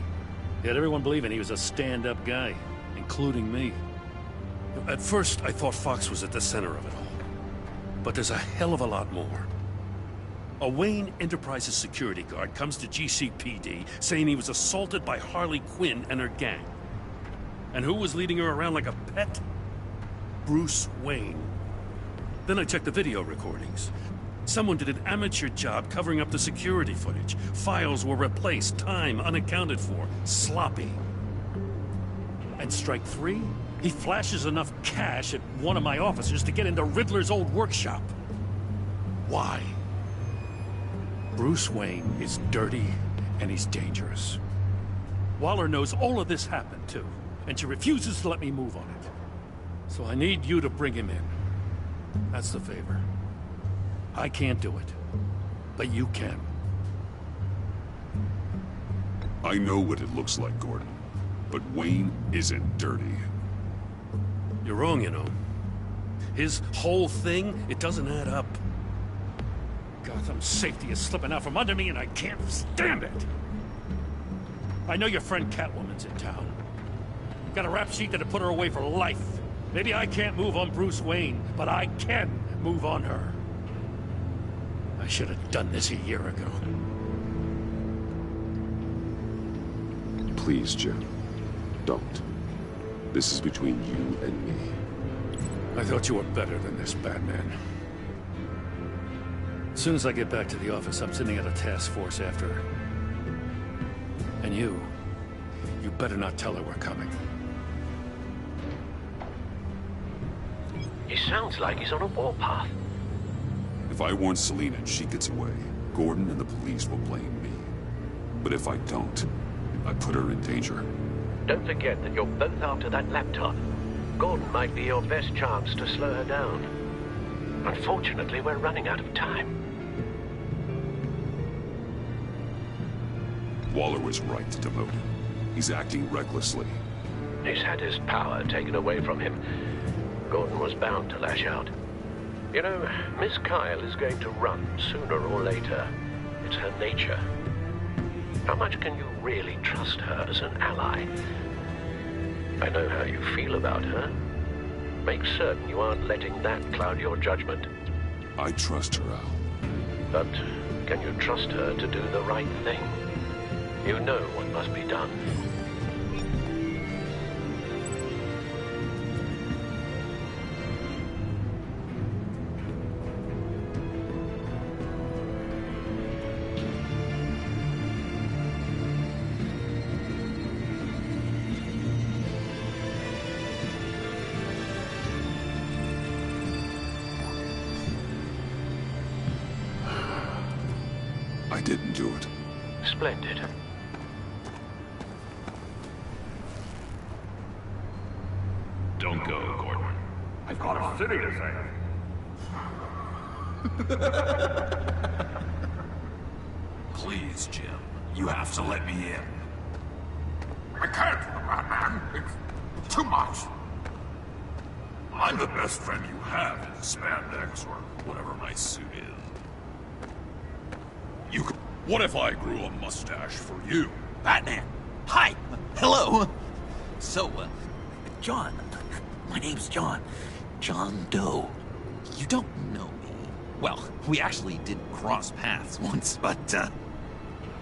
He had everyone believing he was a stand-up guy, including me. At first, I thought Fox was at the center of it all. But there's a hell of a lot more. A Wayne Enterprises security guard comes to GCPD saying he was assaulted by Harley Quinn and her gang. And who was leading her around like a pet? Bruce Wayne. Then I checked the video recordings. Someone did an amateur job covering up the security footage. Files were replaced, time unaccounted for, sloppy. And strike three? He flashes enough cash at one of my officers to get into Riddler's old workshop. Why? Bruce Wayne is dirty and he's dangerous. Waller knows all of this happened too, and she refuses to let me move on it. So I need you to bring him in. That's the favor. I can't do it, but you can. I know what it looks like, Gordon, but Wayne isn't dirty. You're wrong, you know. His whole thing, it doesn't add up. Gotham's safety is slipping out from under me and I can't stand it. I know your friend Catwoman's in town. Got a rap sheet that'll put her away for life. Maybe I can't move on Bruce Wayne, but I can move on her. I should have done this a year ago. Please, Jim. Don't. This is between you and me. I thought you were better than this, Batman. As soon as I get back to the office, I'm sending out a task force after her. And you better not tell her we're coming. He sounds like he's on a warpath. If I warn Selina and she gets away, Gordon and the police will blame me. But if I don't, I put her in danger. Don't forget that you're both after that laptop. Gordon might be your best chance to slow her down. Unfortunately, we're running out of time. Waller was right to demote him. He's acting recklessly. He's had his power taken away from him. Gordon was bound to lash out. You know, Miss Kyle is going to run sooner or later. It's her nature. How much can you really trust her as an ally? I know how you feel about her. Make certain you aren't letting that cloud your judgment. I trust her, Al. But can you trust her to do the right thing? You know what must be done. I didn't do it. Splendid. Don't go, Gordon. I've got a city to save. Please, Jim. You have to let me in. I can't, Batman. It's too much. I'm the best friend you have in spandex or whatever my suit is. What if I grew a mustache for you? Batman! Hi! Hello! So, John. My name's John. John Doe. You don't know me. Well, we actually did cross paths once, but,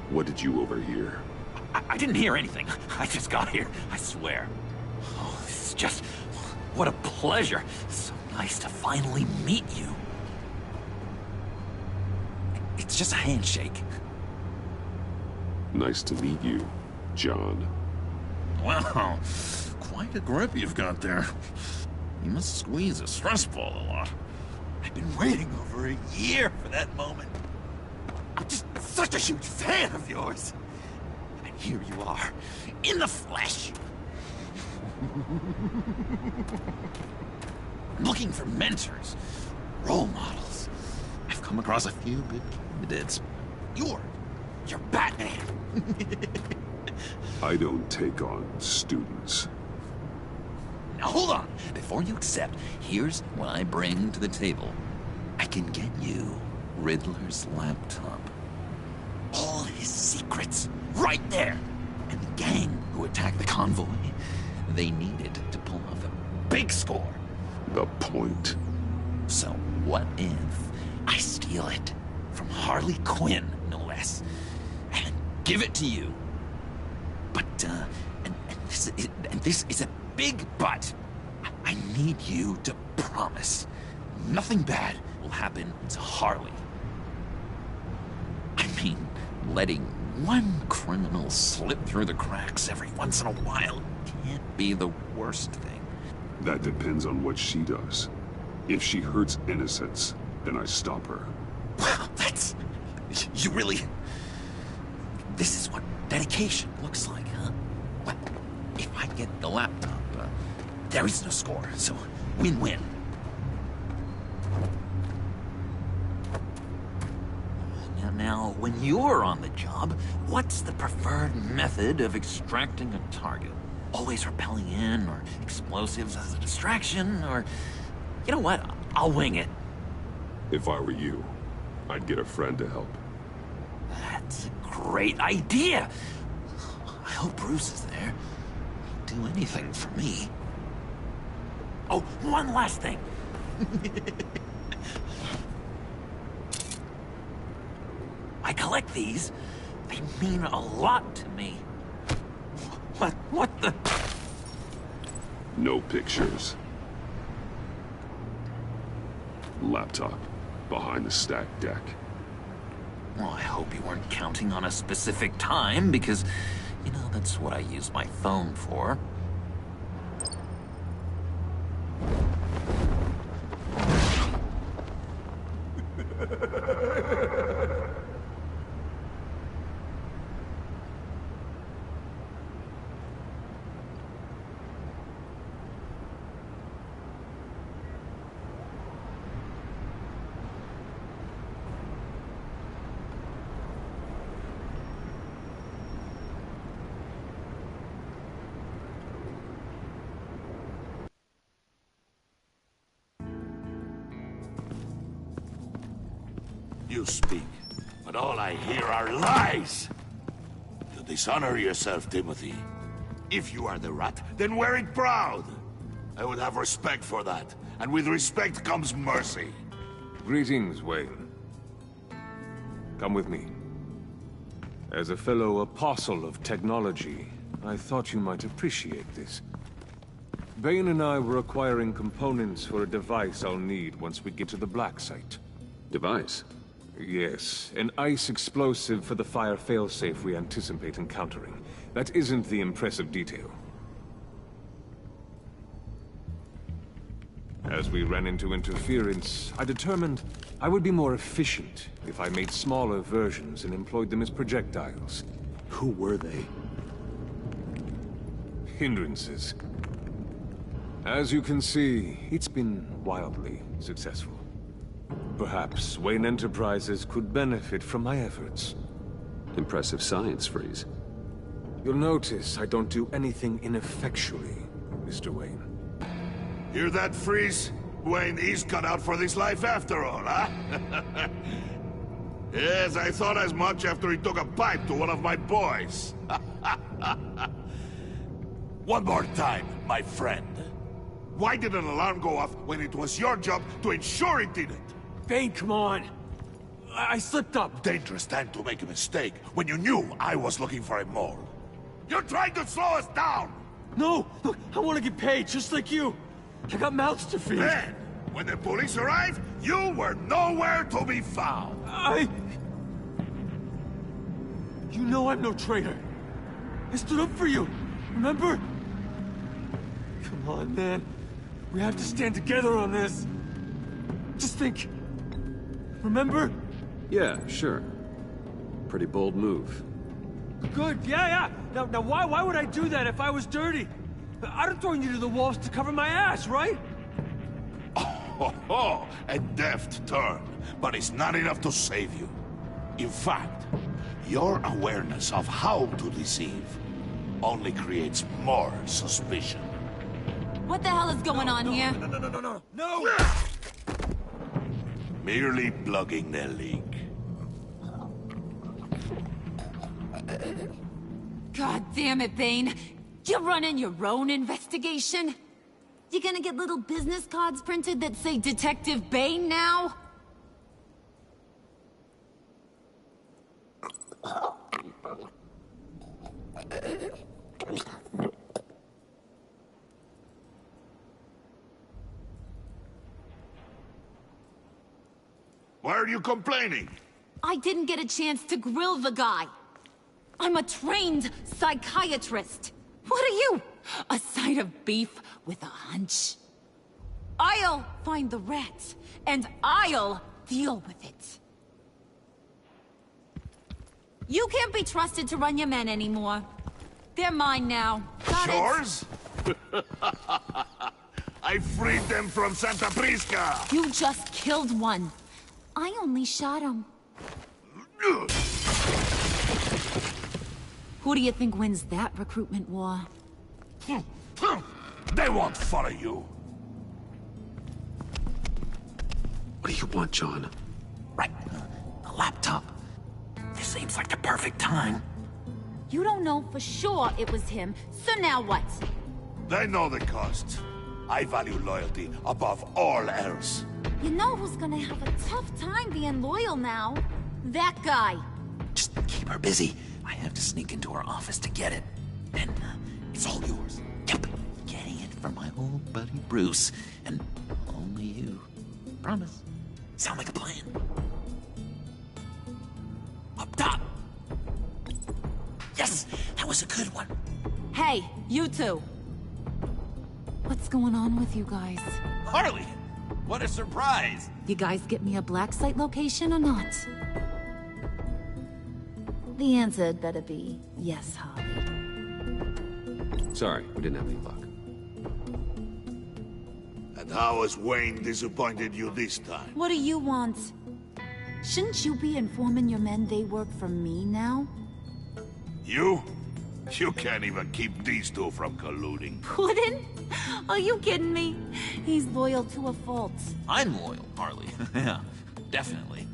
What did you overhear? I didn't hear anything. I just got here, I swear. Oh, this is just... What a pleasure. So nice to finally meet you. It's just a handshake. Nice to meet you, John. Wow, quite a grip you've got there. You must squeeze a stress ball a lot. I've been waiting over a year for that moment. I'm just such a huge fan of yours. And here you are, in the flesh. I'm looking for mentors, role models. I've come across a few good candidates. You're Batman. I don't take on students. Now hold on. Before you accept, here's what I bring to the table. I can get you Riddler's laptop. All his secrets, right there. And the gang who attacked the convoy, they needed to pull off a big score. The point. So what if I steal it from Harley Quinn, no less, and give it to you? But, and this is a big but. I need you to promise nothing bad will happen to Harley. I mean, letting one criminal slip through the cracks every once in a while can't be the worst thing. That depends on what she does. If she hurts innocents, then I stop her. Wow, that's... You really... This is what dedication looks like, huh? Well, if I get the laptop, there is no score, so win-win. Now, when you're on the job, what's the preferred method of extracting a target? Always rappelling in, or explosives as a distraction, or... You know what? I'll wing it. If I were you, I'd get a friend to help. That's a great idea! I hope Bruce is there. He'd do anything for me. Oh, one last thing. I collect these. They mean a lot to me. What the... No pictures. Laptop behind the stacked deck. Well, I hope you weren't counting on a specific time, because, you know, that's what I use my phone for. You speak, but all I hear are lies! You dishonor yourself, Timothy. If you are the rat, then wear it proud! I would have respect for that, and with respect comes mercy. Greetings, Wayne. Come with me. As a fellow apostle of technology, I thought you might appreciate this. Bane and I were acquiring components for a device I'll need once we get to the Black Site. Device? Yes, an ice explosive for the fire failsafe we anticipate encountering. That isn't the impressive detail. As we ran into interference, I determined I would be more efficient if I made smaller versions and employed them as projectiles. Who were they? Hindrances. As you can see, it's been wildly successful. Perhaps Wayne Enterprises could benefit from my efforts. Impressive science, Freeze. You'll notice I don't do anything ineffectually, Mr. Wayne. Hear that, Freeze? Wayne is cut out for this life after all, huh? Yes, I thought as much after he took a pipe to one of my boys. One more time, my friend. Why did an alarm go off when it was your job to ensure it didn't? Bane, come on. I slipped up. Dangerous time to make a mistake when you knew I was looking for a mole. You're trying to slow us down! No! Look, I want to get paid, just like you. I got mouths to feed. Then, when the police arrived, you were nowhere to be found. You know I'm no traitor. I stood up for you, remember? Come on, man. We have to stand together on this. Just think. Remember? Yeah, sure. Pretty bold move. Good, yeah. Now why would I do that if I was dirty? I'd have thrown you to the walls to cover my ass, right? Oh, a deft turn, but it's not enough to save you. In fact, your awareness of how to deceive only creates more suspicion. What the hell is going on here? No! Merely plugging the leak. God damn it, Bane. You're running your own investigation? You gonna get little business cards printed that say Detective Bane now? Why are you complaining? I didn't get a chance to grill the guy. I'm a trained psychiatrist. What are you? A side of beef with a hunch? I'll find the rat, and I'll deal with it. You can't be trusted to run your men anymore. They're mine now. Got it? Yours? I freed them from Santa Prisca! You just killed one. I only shot him. Who do you think wins that recruitment war? They won't follow you. What do you want, John? Right. A laptop. This seems like the perfect time. You don't know for sure it was him, so now what? They know the cost. I value loyalty above all else. You know who's gonna have a tough time being loyal now? That guy. Just keep her busy. I have to sneak into her office to get it. And it's all yours. Yep. Getting it from my old buddy Bruce. And only you. Promise. Sound like a plan? Up top. Yes! That was a good one. Hey, you two. What's going on with you guys? Harley! What a surprise! You guys get me a black site location or not? The answer had better be yes, Harley. Sorry, we didn't have any luck. And how has Wayne disappointed you this time? What do you want? Shouldn't you be informing your men they work for me now? You? You can't even keep these two from colluding. Puddin'? Are you kidding me? He's loyal to a fault. I'm loyal, Harley. Yeah, definitely.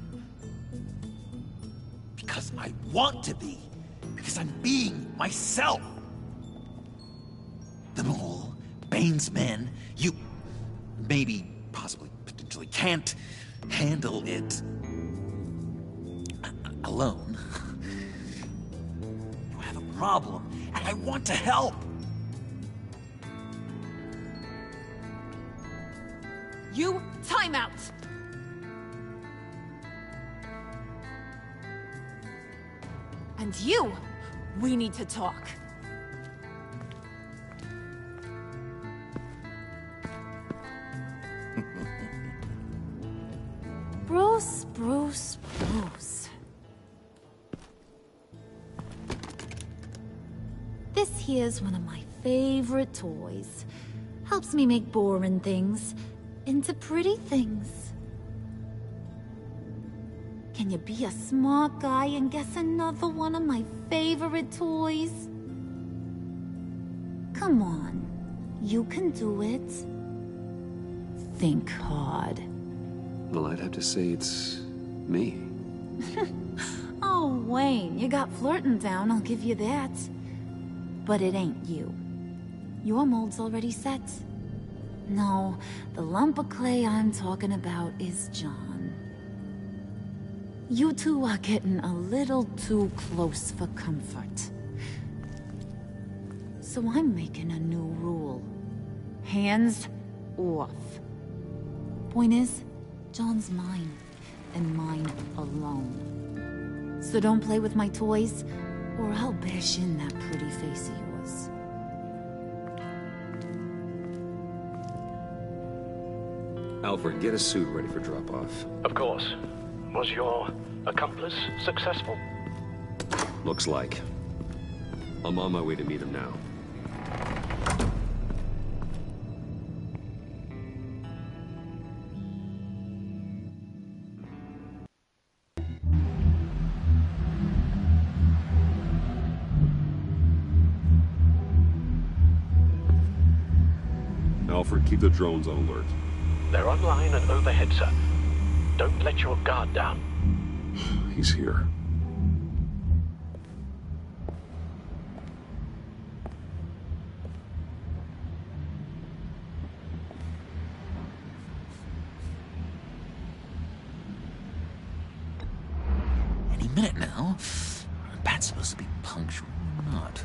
Because I want to be. Because I'm being myself. The Mole, Bane's men, you maybe, possibly, potentially can't handle it alone. You have a problem, and I want to help. You, time out! And you, we need to talk. Bruce. This here's one of my favorite toys. Helps me make boring things into pretty things. Can you be a smart guy and guess another one of my favorite toys? Come on, you can do it. Think hard. Well, I'd have to say it's me. Oh, Wayne, you got flirting down, I'll give you that. but it ain't you. Your mold's already set. No, the lump of clay I'm talking about is John. You two are getting a little too close for comfort. So I'm making a new rule. Hands off. Point is, John's mine, and mine alone. So don't play with my toys, or I'll bash in that pretty face of yours. Alfred, get a suit ready for drop-off. Of course. Was your accomplice successful? Looks like. I'm on my way to meet him now. Alfred, keep the drones on alert. They're online and overhead, sir. Don't let your guard down. He's here. Any minute now. The bat's supposed to be punctual or not?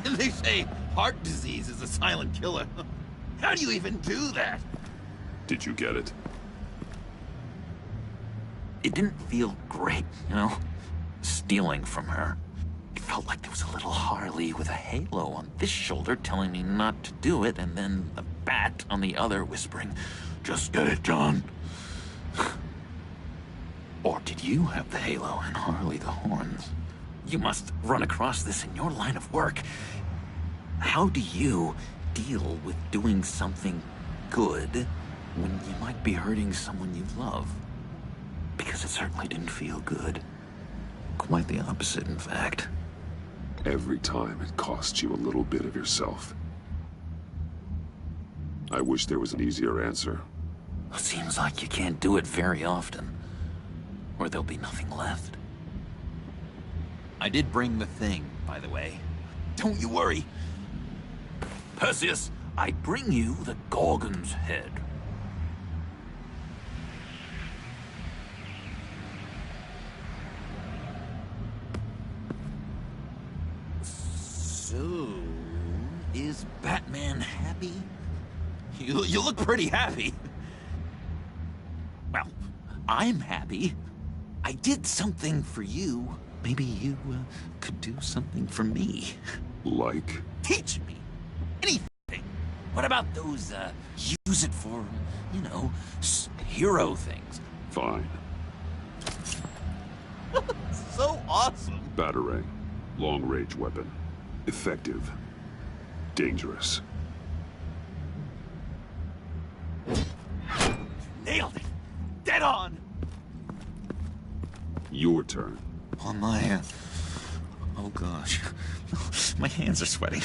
They say heart disease is a silent killer. How do you even do that? Did you get it? It didn't feel great, you know? Stealing from her. It felt like there was a little Harley with a halo on this shoulder telling me not to do it, and then a bat on the other whispering, "Just get it, John." Or did you have the halo and Harley the horns? You must run across this in your line of work. How do you deal with doing something good when you might be hurting someone you love? Because it certainly didn't feel good. Quite the opposite, in fact. Every time it costs you a little bit of yourself. I wish there was an easier answer. Seems like you can't do it very often, or there'll be nothing left. I did bring the thing, by the way. Don't you worry. Perseus, I bring you the Gorgon's head. So, is Batman happy? You look pretty happy. Well, I'm happy. I did something for you. Maybe you could do something for me. Like? Teach me anything. What about those, use it for, you know, hero things? Fine. So awesome. Batarang. Long-range weapon. Effective. Dangerous. Nailed it. Dead on. Your turn. On my, oh gosh. My hands are sweating.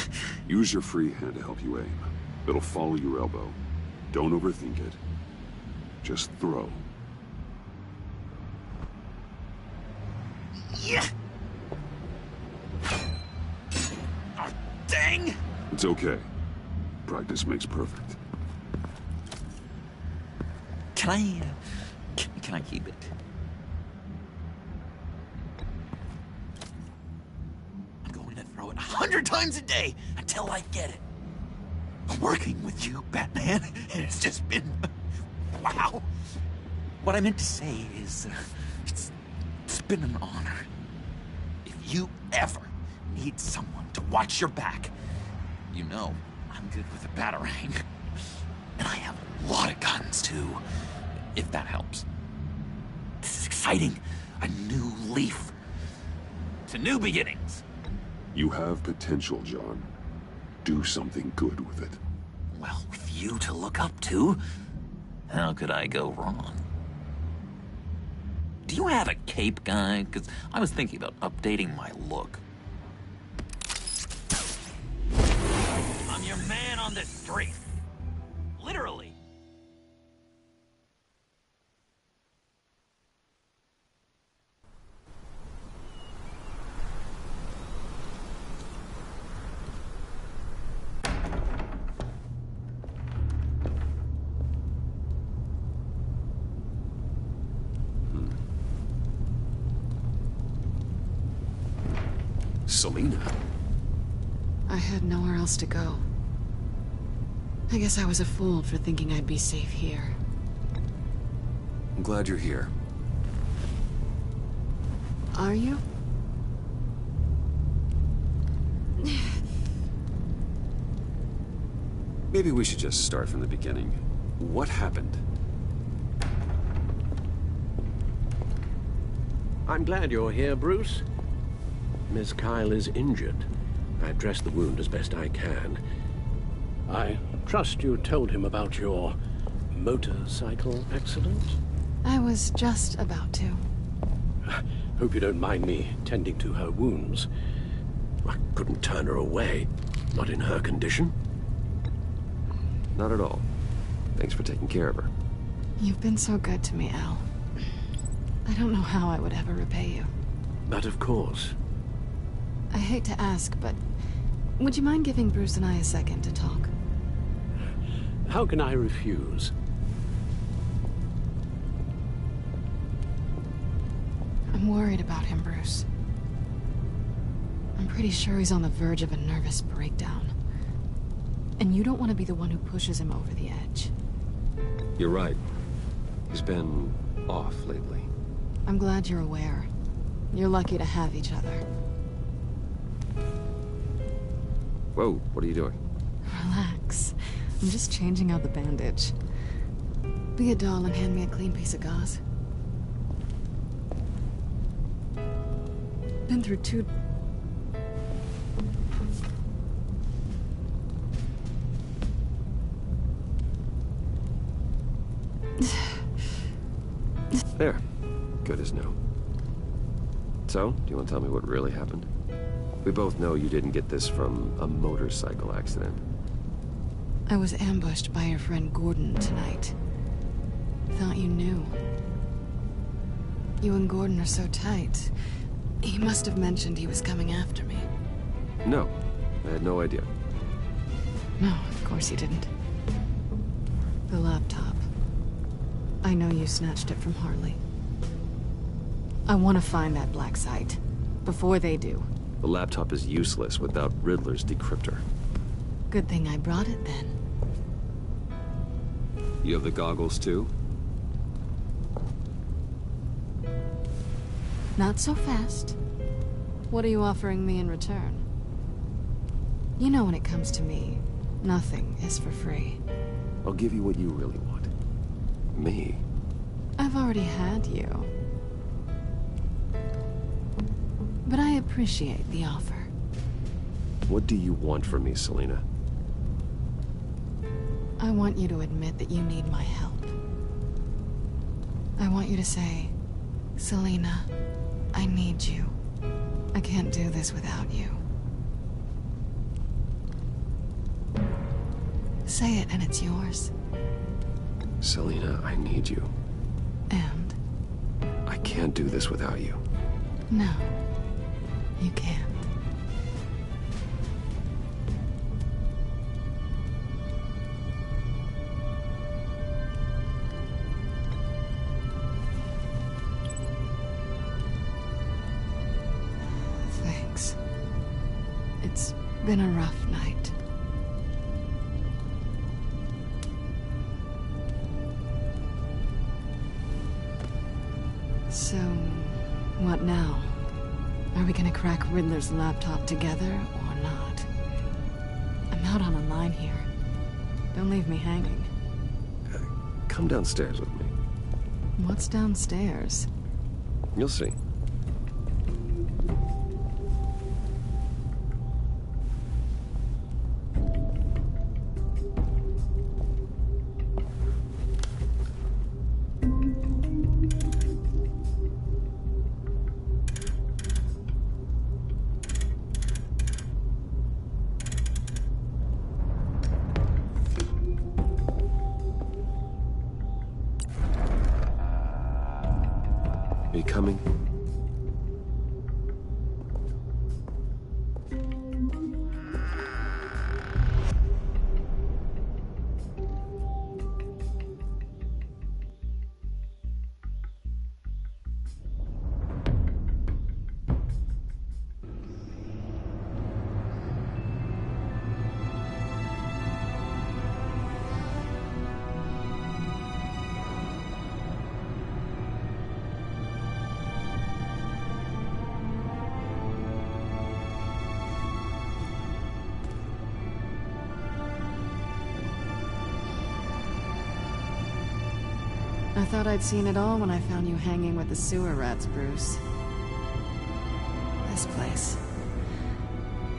Use your free hand to help you aim. It'll follow your elbow. Don't overthink it. Just throw. Yeah. Oh, dang. It's okay. Practice makes perfect. Can I keep it? I'm going to throw it 100 times a day until I get it. Working with you, Batman, it's just been... wow. What I meant to say is, it's been an honor. If you ever need someone to watch your back, you know I'm good with a batarang. And I have a lot of guns, too, if that helps. This is exciting. A new leaf. To new beginnings. You have potential, John. Do something good with it. Well, with you to look up to, how could I go wrong? Do you have a cape, guy? Because I was thinking about updating my look. I'm your man on the street. Literally. Selina? I had nowhere else to go. I guess I was a fool for thinking I'd be safe here. I'm glad you're here. Are you? Maybe we should just start from the beginning. What happened? I'm glad you're here, Bruce. Miss Kyle is injured. I dressed the wound as best I can. I trust you told him about your motorcycle accident? I was just about to. Hope you don't mind me tending to her wounds. I couldn't turn her away, not in her condition. Not at all. Thanks for taking care of her. You've been so good to me, Al. I don't know how I would ever repay you. But of course. I hate to ask, but would you mind giving Bruce and I a second to talk? How can I refuse? I'm worried about him, Bruce. I'm pretty sure he's on the verge of a nervous breakdown. And you don't want to be the one who pushes him over the edge. You're right. He's been off lately. I'm glad you're aware. You're lucky to have each other. Whoa, what are you doing? Relax. I'm just changing out the bandage. Be a doll and hand me a clean piece of gauze. Been through two... There. Good as new. So, do you want to tell me what really happened? We both know you didn't get this from a motorcycle accident. I was ambushed by your friend Gordon tonight. Thought you knew. You and Gordon are so tight. He must have mentioned he was coming after me. No, I had no idea. No, of course he didn't. The laptop. I know you snatched it from Harley. I want to find that black site. Before they do. The laptop is useless without Riddler's decryptor. Good thing I brought it then. You have the goggles too? Not so fast. What are you offering me in return? You know when it comes to me, nothing is for free. I'll give you what you really want. Me? I've already had you. But I appreciate the offer. What do you want from me, Selina? I want you to admit that you need my help. I want you to say, Selina, I need you. I can't do this without you. Say it and it's yours. Selina, I need you. And? I can't do this without you. No, you can't. Thanks. It's been a rough night. So, what now? Are we gonna crack Riddler's laptop together, or not? I'm out on a line here. Don't leave me hanging. Come downstairs with me. What's downstairs? You'll see. Are you coming? I thought I'd seen it all when I found you hanging with the sewer rats, Bruce. This place.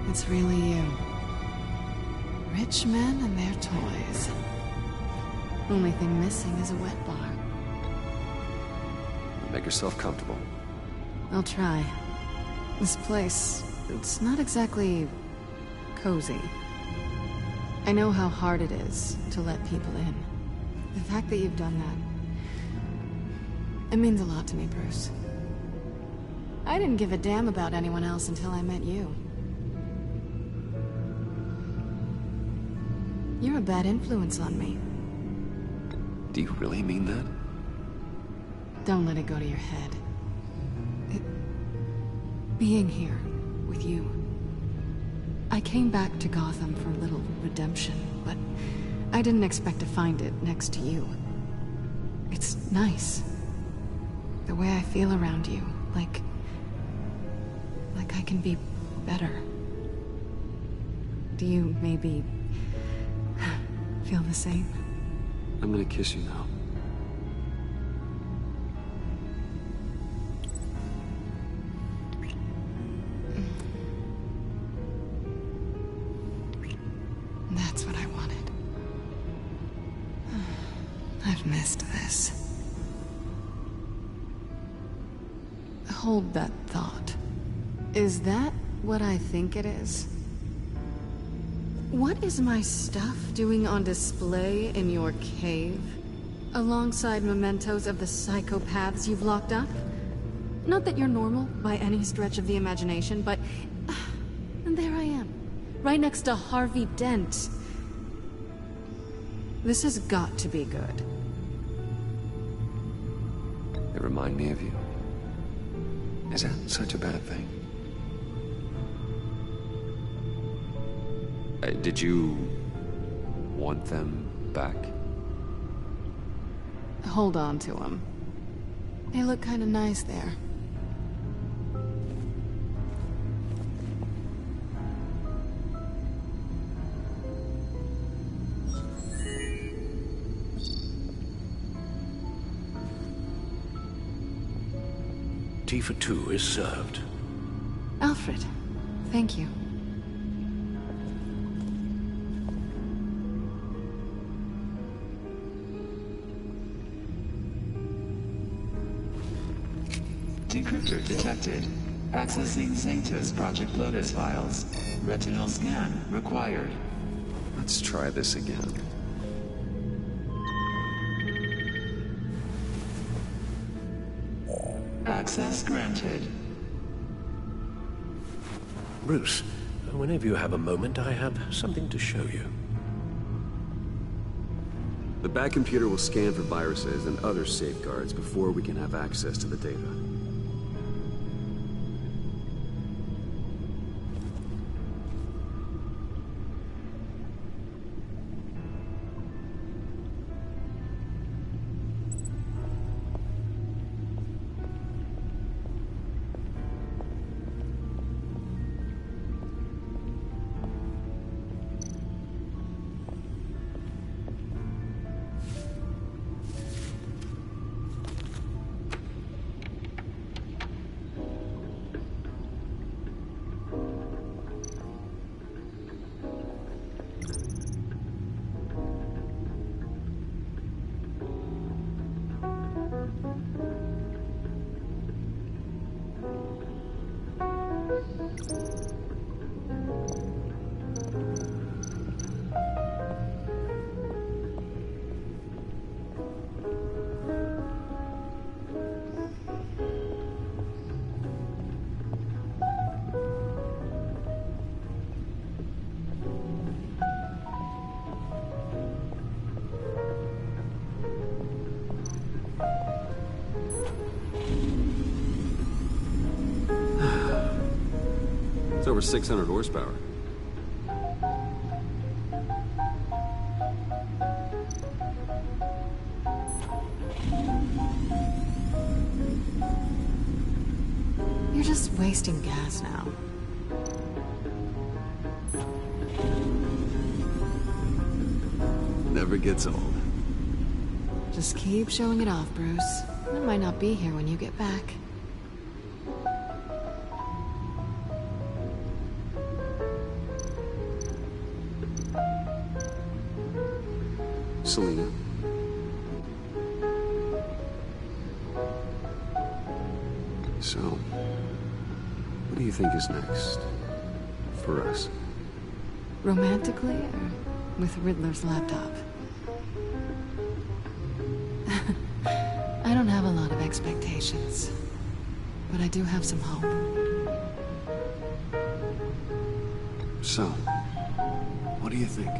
It's really you. Rich men and their toys. Only thing missing is a wet bar. Make yourself comfortable. I'll try. This place, it's not exactly cozy. I know how hard it is to let people in. The fact that you've done that, it means a lot to me, Bruce. I didn't give a damn about anyone else until I met you. You're a bad influence on me. Do you really mean that? Don't let it go to your head. Being here with you. I came back to Gotham for a little redemption, but I didn't expect to find it next to you. It's nice. The way I feel around you, like I can be better. Do you maybe feel the same? I'm gonna kiss you now. That's what I wanted. I've missed this. Hold that thought. Is that what I think it is? What is my stuff doing on display in your cave? Alongside mementos of the psychopaths you've locked up? Not that you're normal by any stretch of the imagination, but... and there I am. Right next to Harvey Dent. This has got to be good. They remind me of you. Is that such a bad thing? Did you want them back? Hold on to them. They look kind of nice there. Tea for two is served. Alfred, thank you. Decryptor detected. Accessing Sanctus Project Lotus files. Retinal scan required. Let's try this again. Access granted. Bruce, whenever you have a moment, I have something to show you. The back computer will scan for viruses and other safeguards before we can have access to the data. It's over 600 horsepower. You're just wasting gas now. Never gets old. Just keep showing it off, Bruce. I might not be here when you get back. Selina. So, what do you think is next? For us? Romantically, or with Riddler's laptop? I don't have a lot of expectations, but I do have some hope. So, what do you think?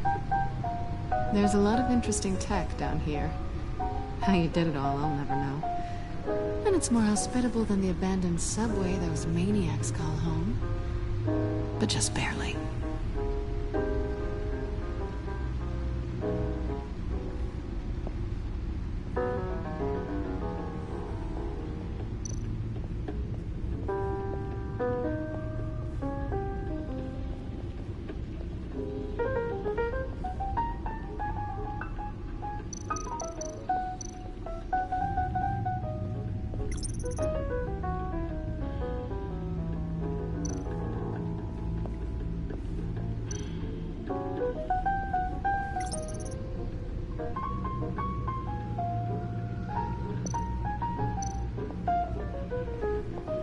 There's a lot of interesting tech down here. How you did it all, I'll never know. And it's more hospitable than the abandoned subway those maniacs call home. But just barely.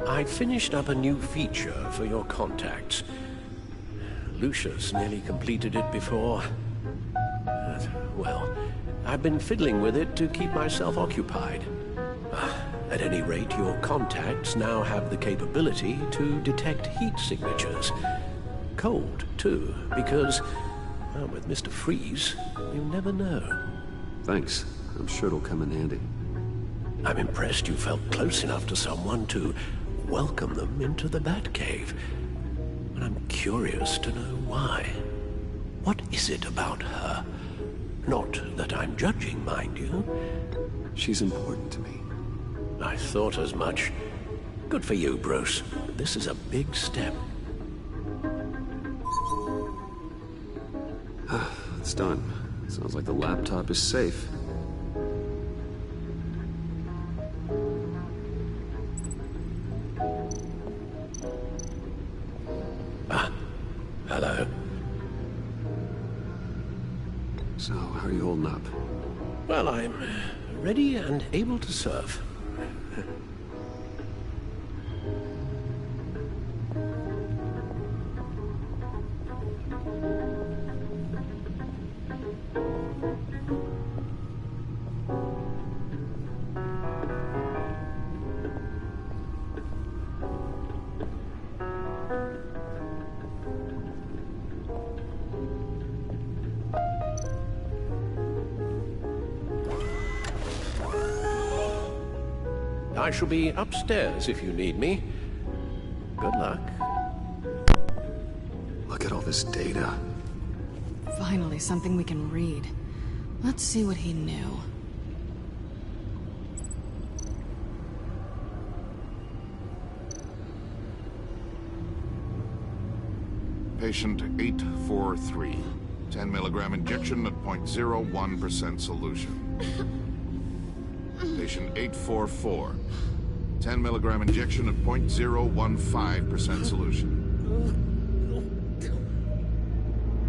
I finished up a new feature for your contacts. Lucius nearly completed it before. Well, I've been fiddling with it to keep myself occupied. At any rate, your contacts now have the capability to detect heat signatures. Cold, too, because, well, with Mr. Freeze, you never know. Thanks. I'm sure it'll come in handy. I'm impressed you felt close enough to someone to welcome them into the Batcave. And I'm curious to know why. What is it about her? Not that I'm judging, mind you. She's important to me. I thought as much. Good for you, Bruce. This is a big step. It's done. Sounds like the laptop is safe. Hello. So, how are you holding up? Well, I'm ready and able to serve. I shall be upstairs if you need me. Good luck. Look at all this data. Finally, something we can read. Let's see what he knew. Patient 843. 10 milligram injection at 0.01% solution. Patient 844. 10 milligram injection at 0.015% solution.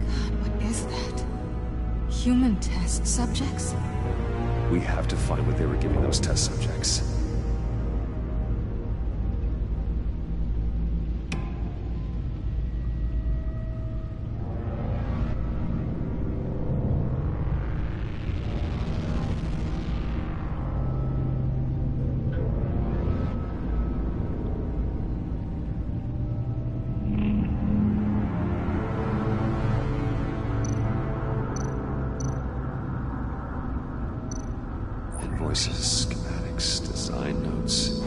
God, what is that? Human test subjects? We have to find what they were giving those test subjects. Invoices, schematics, design notes.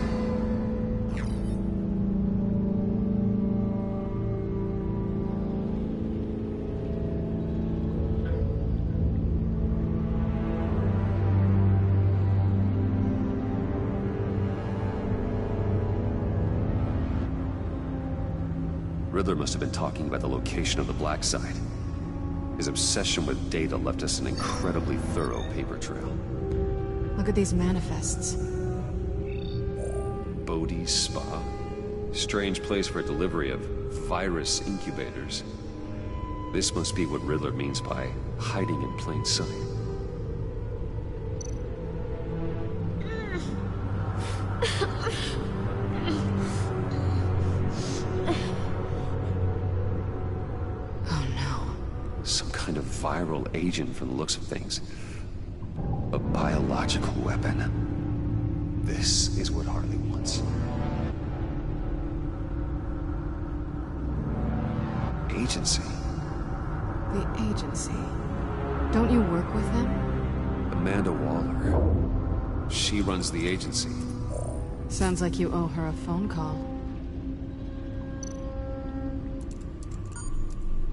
Riddler must have been talking about the location of the Black Site. His obsession with data left us an incredibly thorough paper trail. Look at these manifests. Bodhi's Spa? Strange place for delivery of virus incubators. This must be what Riddler means by hiding in plain sight. Oh no. Some kind of viral agent from the looks of things. A biological weapon. This is what Harley wants. Agency. The agency. Don't you work with them? Amanda Waller. She runs the agency. Sounds like you owe her a phone call.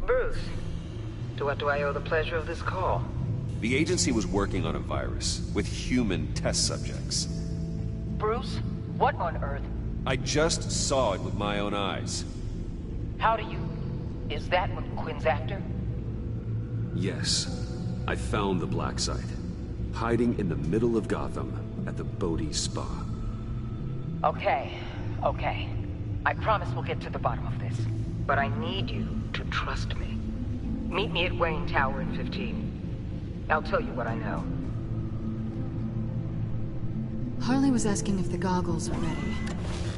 Bruce, to what do I owe the pleasure of this call? The agency was working on a virus with human test subjects. Bruce, what on earth? I just saw it with my own eyes. How do you... Is that what Quinn's after? Yes. I found the black site. Hiding in the middle of Gotham at the Bodhi Spa. Okay. I promise we'll get to the bottom of this. But I need you to trust me. Meet me at Wayne Tower in 15. I'll tell you what I know. Harley was asking if the goggles are ready.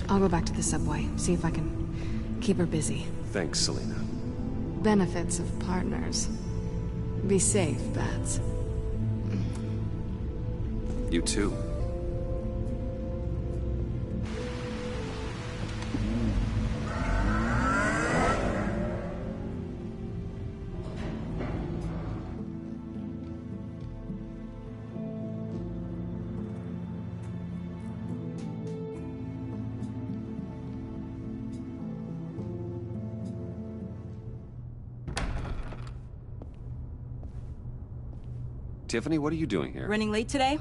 I'll go back to the subway, see if I can keep her busy. Thanks, Selina. Benefits of partners. Be safe, Bats. You too. Tiffany, what are you doing here? Running late today?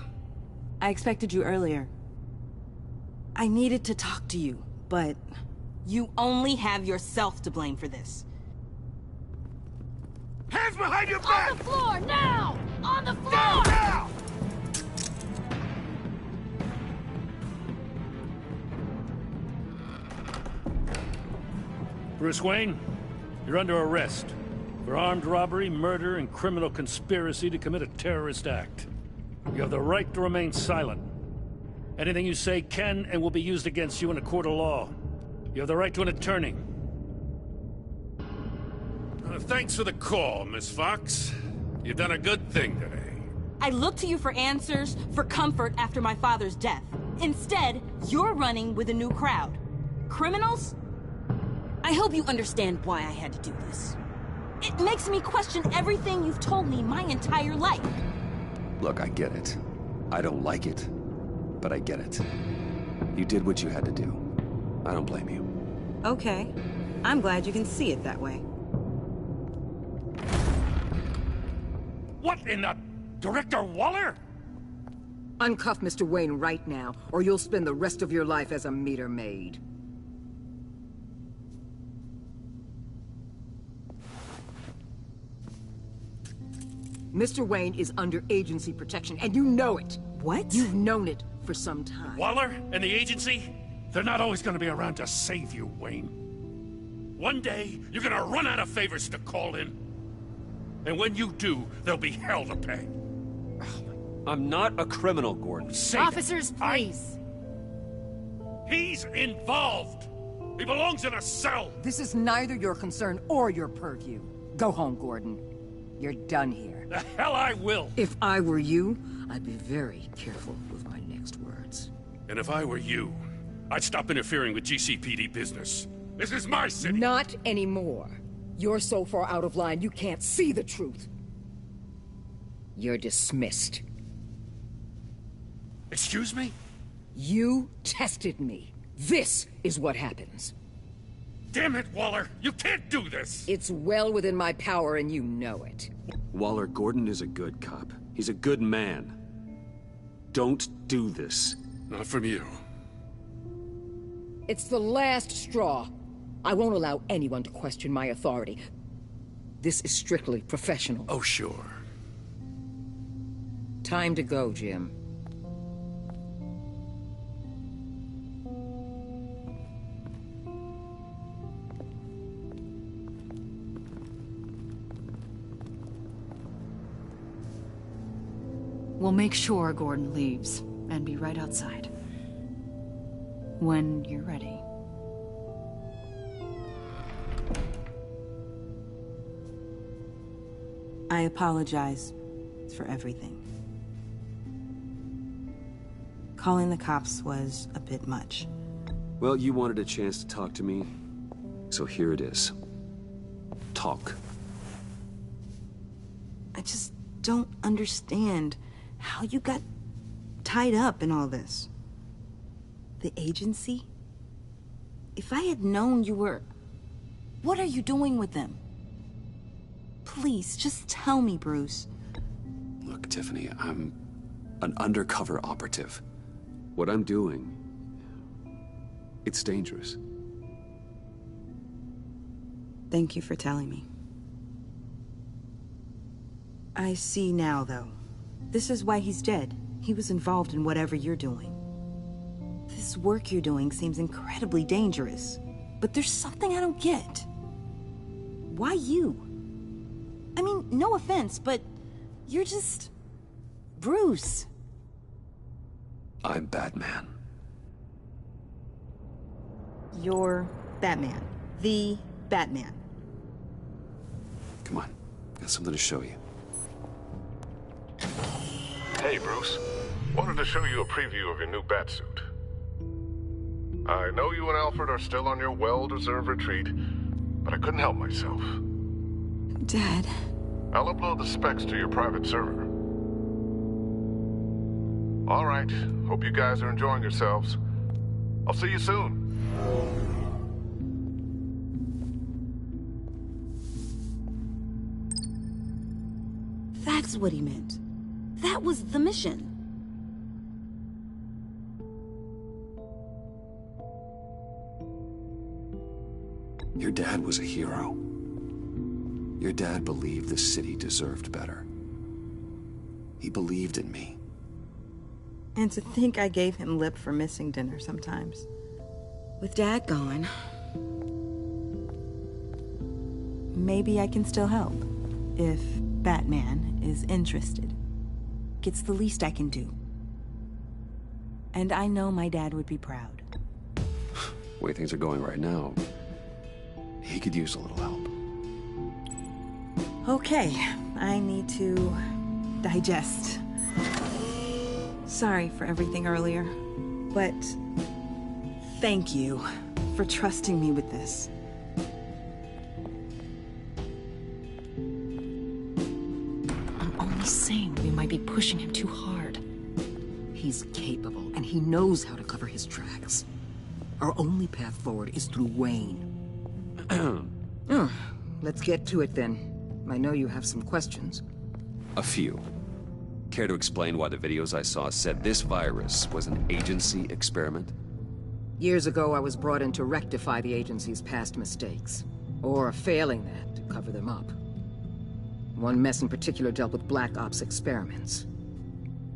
I expected you earlier. I needed to talk to you, but you only have yourself to blame for this. Hands behind your back! On the floor, now! On the floor! Down, now! Bruce Wayne, you're under arrest for armed robbery, murder, and criminal conspiracy to commit a terrorist act. You have the right to remain silent. Anything you say can and will be used against you in a court of law. You have the right to an attorney. Thanks for the call, Miss Fox. You've done a good thing today. I looked to you for answers, for comfort after my father's death. Instead, you're running with a new crowd. Criminals? I hope you understand why I had to do this. It makes me question everything you've told me my entire life. Look, I get it. I don't like it, but I get it. You did what you had to do. I don't blame you. Okay. I'm glad you can see it that way. What in the... Director Waller? Uncuff Mr. Wayne right now, or you'll spend the rest of your life as a meter maid. Mr. Wayne is under agency protection, and you know it. What? You've known it for some time. Waller and the agency? They're not always gonna be around to save you, Wayne. One day, you're gonna run out of favors to call in. And when you do, there'll be hell to pay. I'm not a criminal, Gordon. Officers, please. He's involved. He belongs in a cell. This is neither your concern or your purview. Go home, Gordon. You're done here. The hell I will. If I were you, I'd be very careful with my next words. And if I were you, I'd stop interfering with GCPD business. This is my city. Not anymore. You're so far out of line, you can't see the truth. You're dismissed. Excuse me? You tested me. This is what happens. Damn it, Waller! You can't do this! It's well within my power, and you know it. Waller, Gordon is a good cop. He's a good man. Don't do this. Not from you. It's the last straw. I won't allow anyone to question my authority. This is strictly professional. Oh, sure. Time to go, Jim. We'll make sure Gordon leaves, and be right outside. When you're ready. I apologize for everything. Calling the cops was a bit much. Well, you wanted a chance to talk to me, so here it is. Talk. I just don't understand how you got tied up in all this. The agency? If I had known you were... What are you doing with them? Please, just tell me, Bruce. Look, Tiffany, I'm an undercover operative. What I'm doing, it's dangerous. Thank you for telling me. I see now, though. This is why he's dead. He was involved in whatever you're doing. This work you're doing seems incredibly dangerous. But there's something I don't get. Why you? I mean, no offense, but you're just... Bruce. I'm Batman. You're Batman. The Batman. Come on, got something to show you. Hey, Bruce. Wanted to show you a preview of your new batsuit. I know you and Alfred are still on your well-deserved retreat, but I couldn't help myself. Dad. I'll upload the specs to your private server. All right. Hope you guys are enjoying yourselves. I'll see you soon. That's what he meant. That was the mission. Your dad was a hero. Your dad believed the city deserved better. He believed in me. And to think I gave him lip for missing dinner sometimes. With Dad gone, maybe I can still help. If Batman is interested. It's the least I can do. And I know my dad would be proud. The way things are going right now, he could use a little help. Okay, I need to digest. Sorry for everything earlier, but thank you for trusting me with this. I'm only saying we might be pushing him too hard. He's capable, and he knows how to cover his tracks. Our only path forward is through Wayne. Let's get to it then. I know you have some questions. A few. Care to explain why the videos I saw said this virus was an agency experiment? Years ago, I was brought in to rectify the agency's past mistakes. Or failing that, to cover them up. One mess in particular dealt with Black Ops experiments.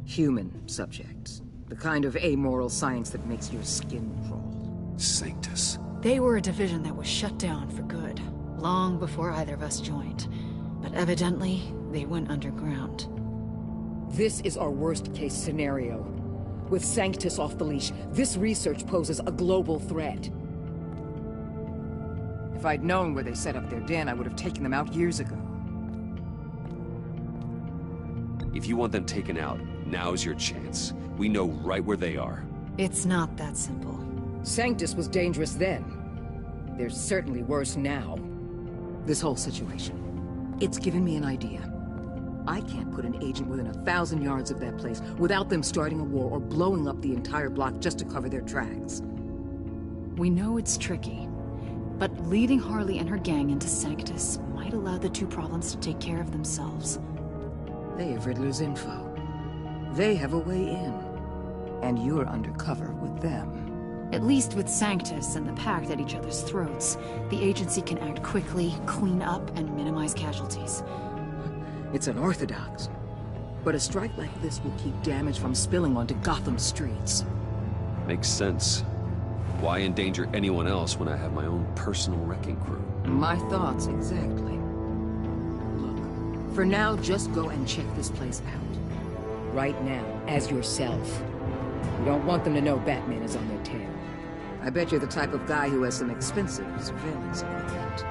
Human subjects. The kind of amoral science that makes your skin crawl. Sanctus. They were a division that was shut down for good, long before either of us joined. But evidently, they went underground. This is our worst-case scenario. With Sanctus off the leash, this research poses a global threat. If I'd known where they set up their den, I would have taken them out years ago. If you want them taken out, now's your chance. We know right where they are. It's not that simple. Sanctus was dangerous then. They're certainly worse now. This whole situation, it's given me an idea. I can't put an agent within 1,000 yards of that place without them starting a war or blowing up the entire block just to cover their tracks. We know it's tricky, but leading Harley and her gang into Sanctus might allow the two problems to take care of themselves. They have Riddler's info. They have a way in. And you're undercover with them. At least with Sanctus and the Pact at each other's throats, the agency can act quickly, clean up, and minimize casualties. It's unorthodox. But a strike like this will keep damage from spilling onto Gotham streets. Makes sense. Why endanger anyone else when I have my own personal wrecking crew? My thoughts, exactly. Look, for now, just go and check this place out. right now, as yourself. You don't want them to know Batman is on their tail. I bet you're the type of guy who has some expensive surveillance equipment.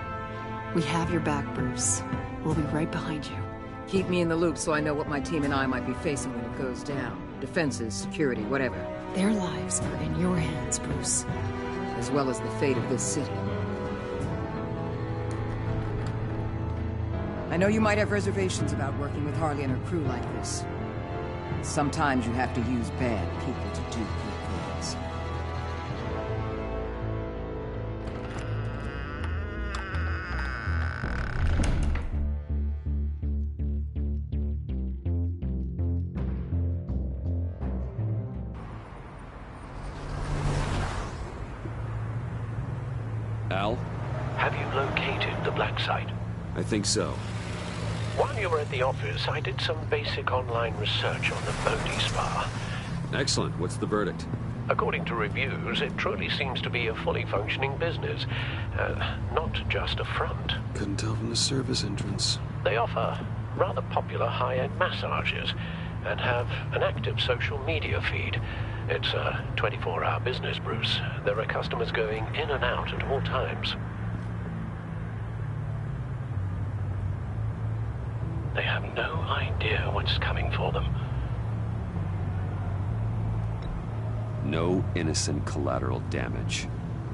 We have your back, Bruce. We'll be right behind you. Keep me in the loop so I know what my team and I might be facing when it goes down. Defenses, security, whatever. Their lives are in your hands, Bruce. As well as the fate of this city. I know you might have reservations about working with Harley and her crew like this. Sometimes you have to use bad people to do good things. Al? Have you located the black site? I think so. While you were at the office, I did some basic online research on the Bodhi Spa. Excellent. What's the verdict? According to reviews, it truly seems to be a fully functioning business. Not just a front. Couldn't tell from the service entrance. They offer rather popular high-end massages and have an active social media feed. It's a 24-hour business, Bruce. There are customers going in and out at all times. They have no idea what's coming for them. No innocent collateral damage.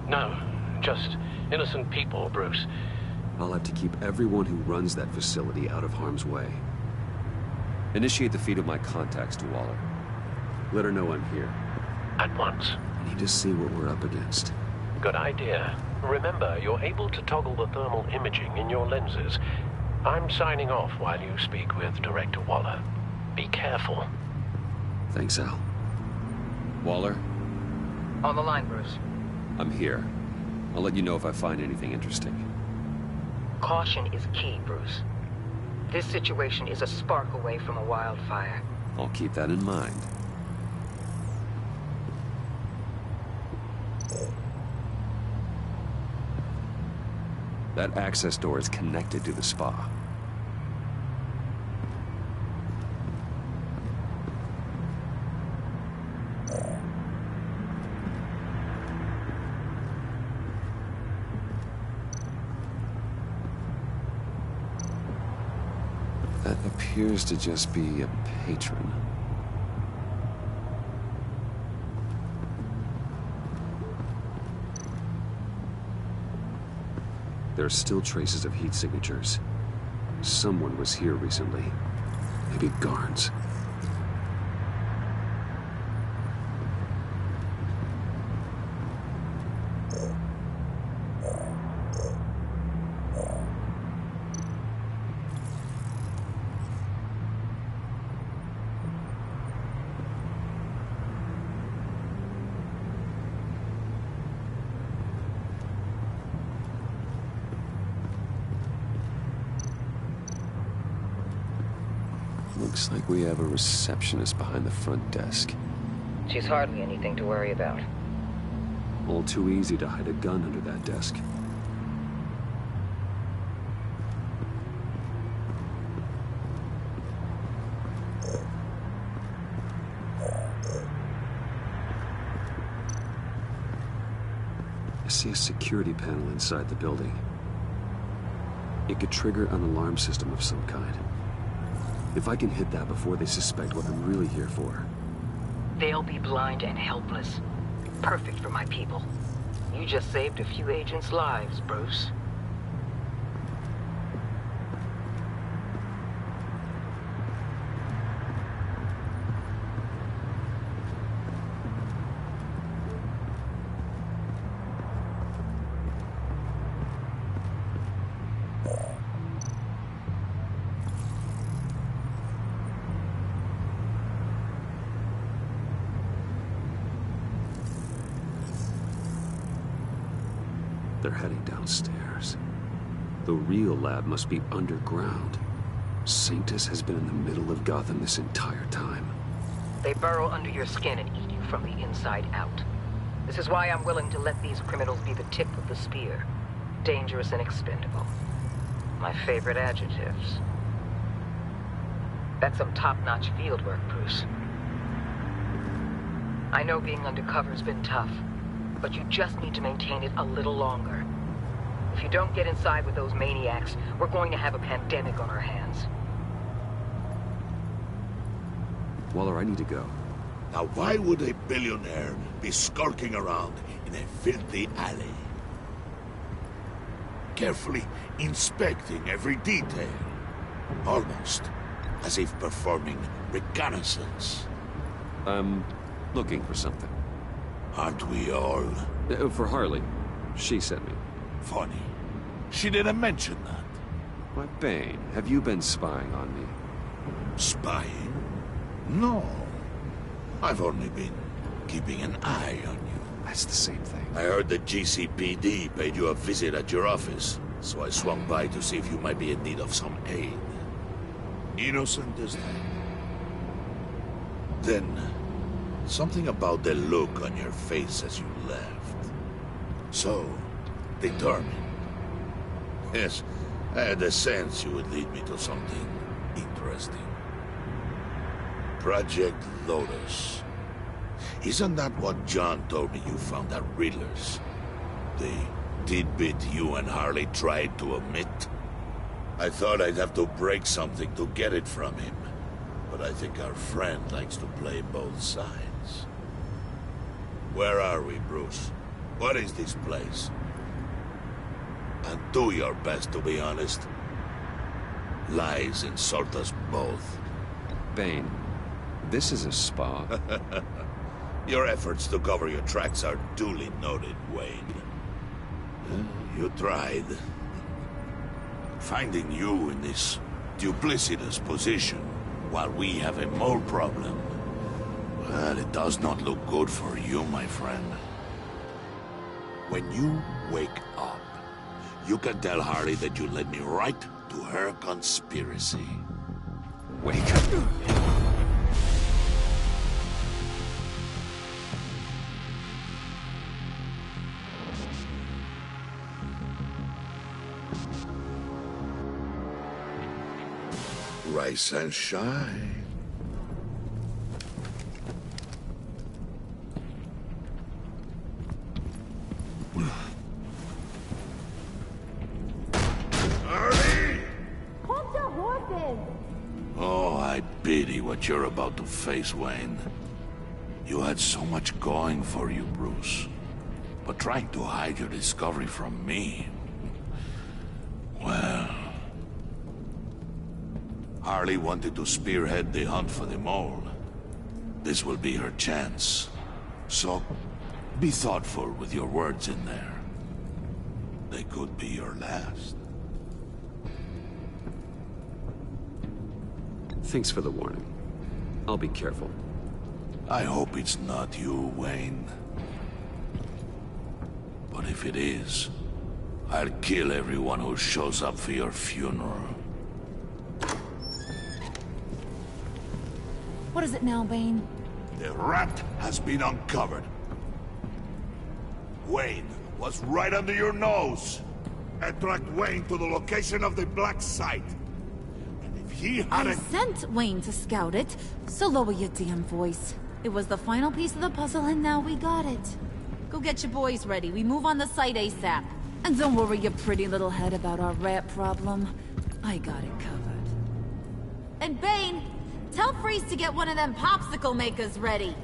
No, just innocent people, Bruce. I'll have to keep everyone who runs that facility out of harm's way. Initiate the feed of my contacts to Waller. Let her know I'm here. At once. I need to see what we're up against. Good idea. Remember, you're able to toggle the thermal imaging in your lenses. I'm signing off while you speak with Director Waller. Be careful. Thanks, Al. Waller? On the line, Bruce. I'm here. I'll let you know if I find anything interesting. Caution is key, Bruce. This situation is a spark away from a wildfire. I'll keep that in mind. That access door is connected to the spa. That appears to just be a patron. There are still traces of heat signatures. Someone was here recently. Maybe guards. Looks like we have a receptionist behind the front desk. She's hardly anything to worry about. All too easy to hide a gun under that desk. I see a security panel inside the building. It could trigger an alarm system of some kind. If I can hit that before they suspect what I'm really here for. They'll be blind and helpless. Perfect for my people. You just saved a few agents' lives, Bruce. They're heading downstairs. The real lab must be underground. Sanctus has been in the middle of Gotham this entire time. They burrow under your skin and eat you from the inside out. This is why I'm willing to let these criminals be the tip of the spear. Dangerous and expendable. My favorite adjectives. That's some top-notch field work, Bruce. I know being undercover's been tough, but you just need to maintain it a little longer. If you don't get inside with those maniacs, we're going to have a pandemic on our hands. Waller, I need to go. Now why would a billionaire be skulking around in a filthy alley? Carefully inspecting every detail. Almost as if performing reconnaissance. I'm looking for something. Aren't we all? For Harley. She sent me. Funny. She didn't mention that. Why, Bane, have you been spying on me? Spying? No. I've only been keeping an eye on you. That's the same thing. I heard the GCPD paid you a visit at your office, so I swung by to see if you might be in need of some aid. Innocent as that. Then, something about the look on your face as you left. So, determined. Yes, I had a sense you would lead me to something interesting. Project Lotus. Isn't that what John told me you found at Riddler's? The tidbit you and Harley tried to omit? I thought I'd have to break something to get it from him. But I think our friend likes to play both sides. Where are we, Bruce? What is this place? And do your best to be honest. Lies insult us both. Bane, this is a spa. Your efforts to cover your tracks are duly noted, Wayne. You tried. Finding you in this duplicitous position while we have a mole problem. Well, it does not look good for you, my friend. When you wake up, you can tell Harley that you led me right to her conspiracy. Wake up. Rise and shine. Oh, I pity what you're about to face, Wayne. You had so much going for you, Bruce. But trying to hide your discovery from me... well... Harley wanted to spearhead the hunt for the mole. This will be her chance. So, be thoughtful with your words in there. They could be your last. Thanks for the warning. I'll be careful. I hope it's not you, Wayne. But if it is, I'll kill everyone who shows up for your funeral. What is it now, Bane? The rat has been uncovered. Wayne was right under your nose. I tracked Wayne to the location of the black site. And if he had I sent Wayne to scout it, so lower your damn voice. It was the final piece of the puzzle and now we got it. Go get your boys ready. We move on the site ASAP. And don't worry your pretty little head about our rat problem. I got it covered. And Bane, tell Freeze to get one of them popsicle makers ready.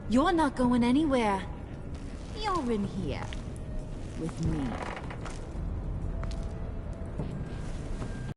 You're not going anywhere. You're in here. With me.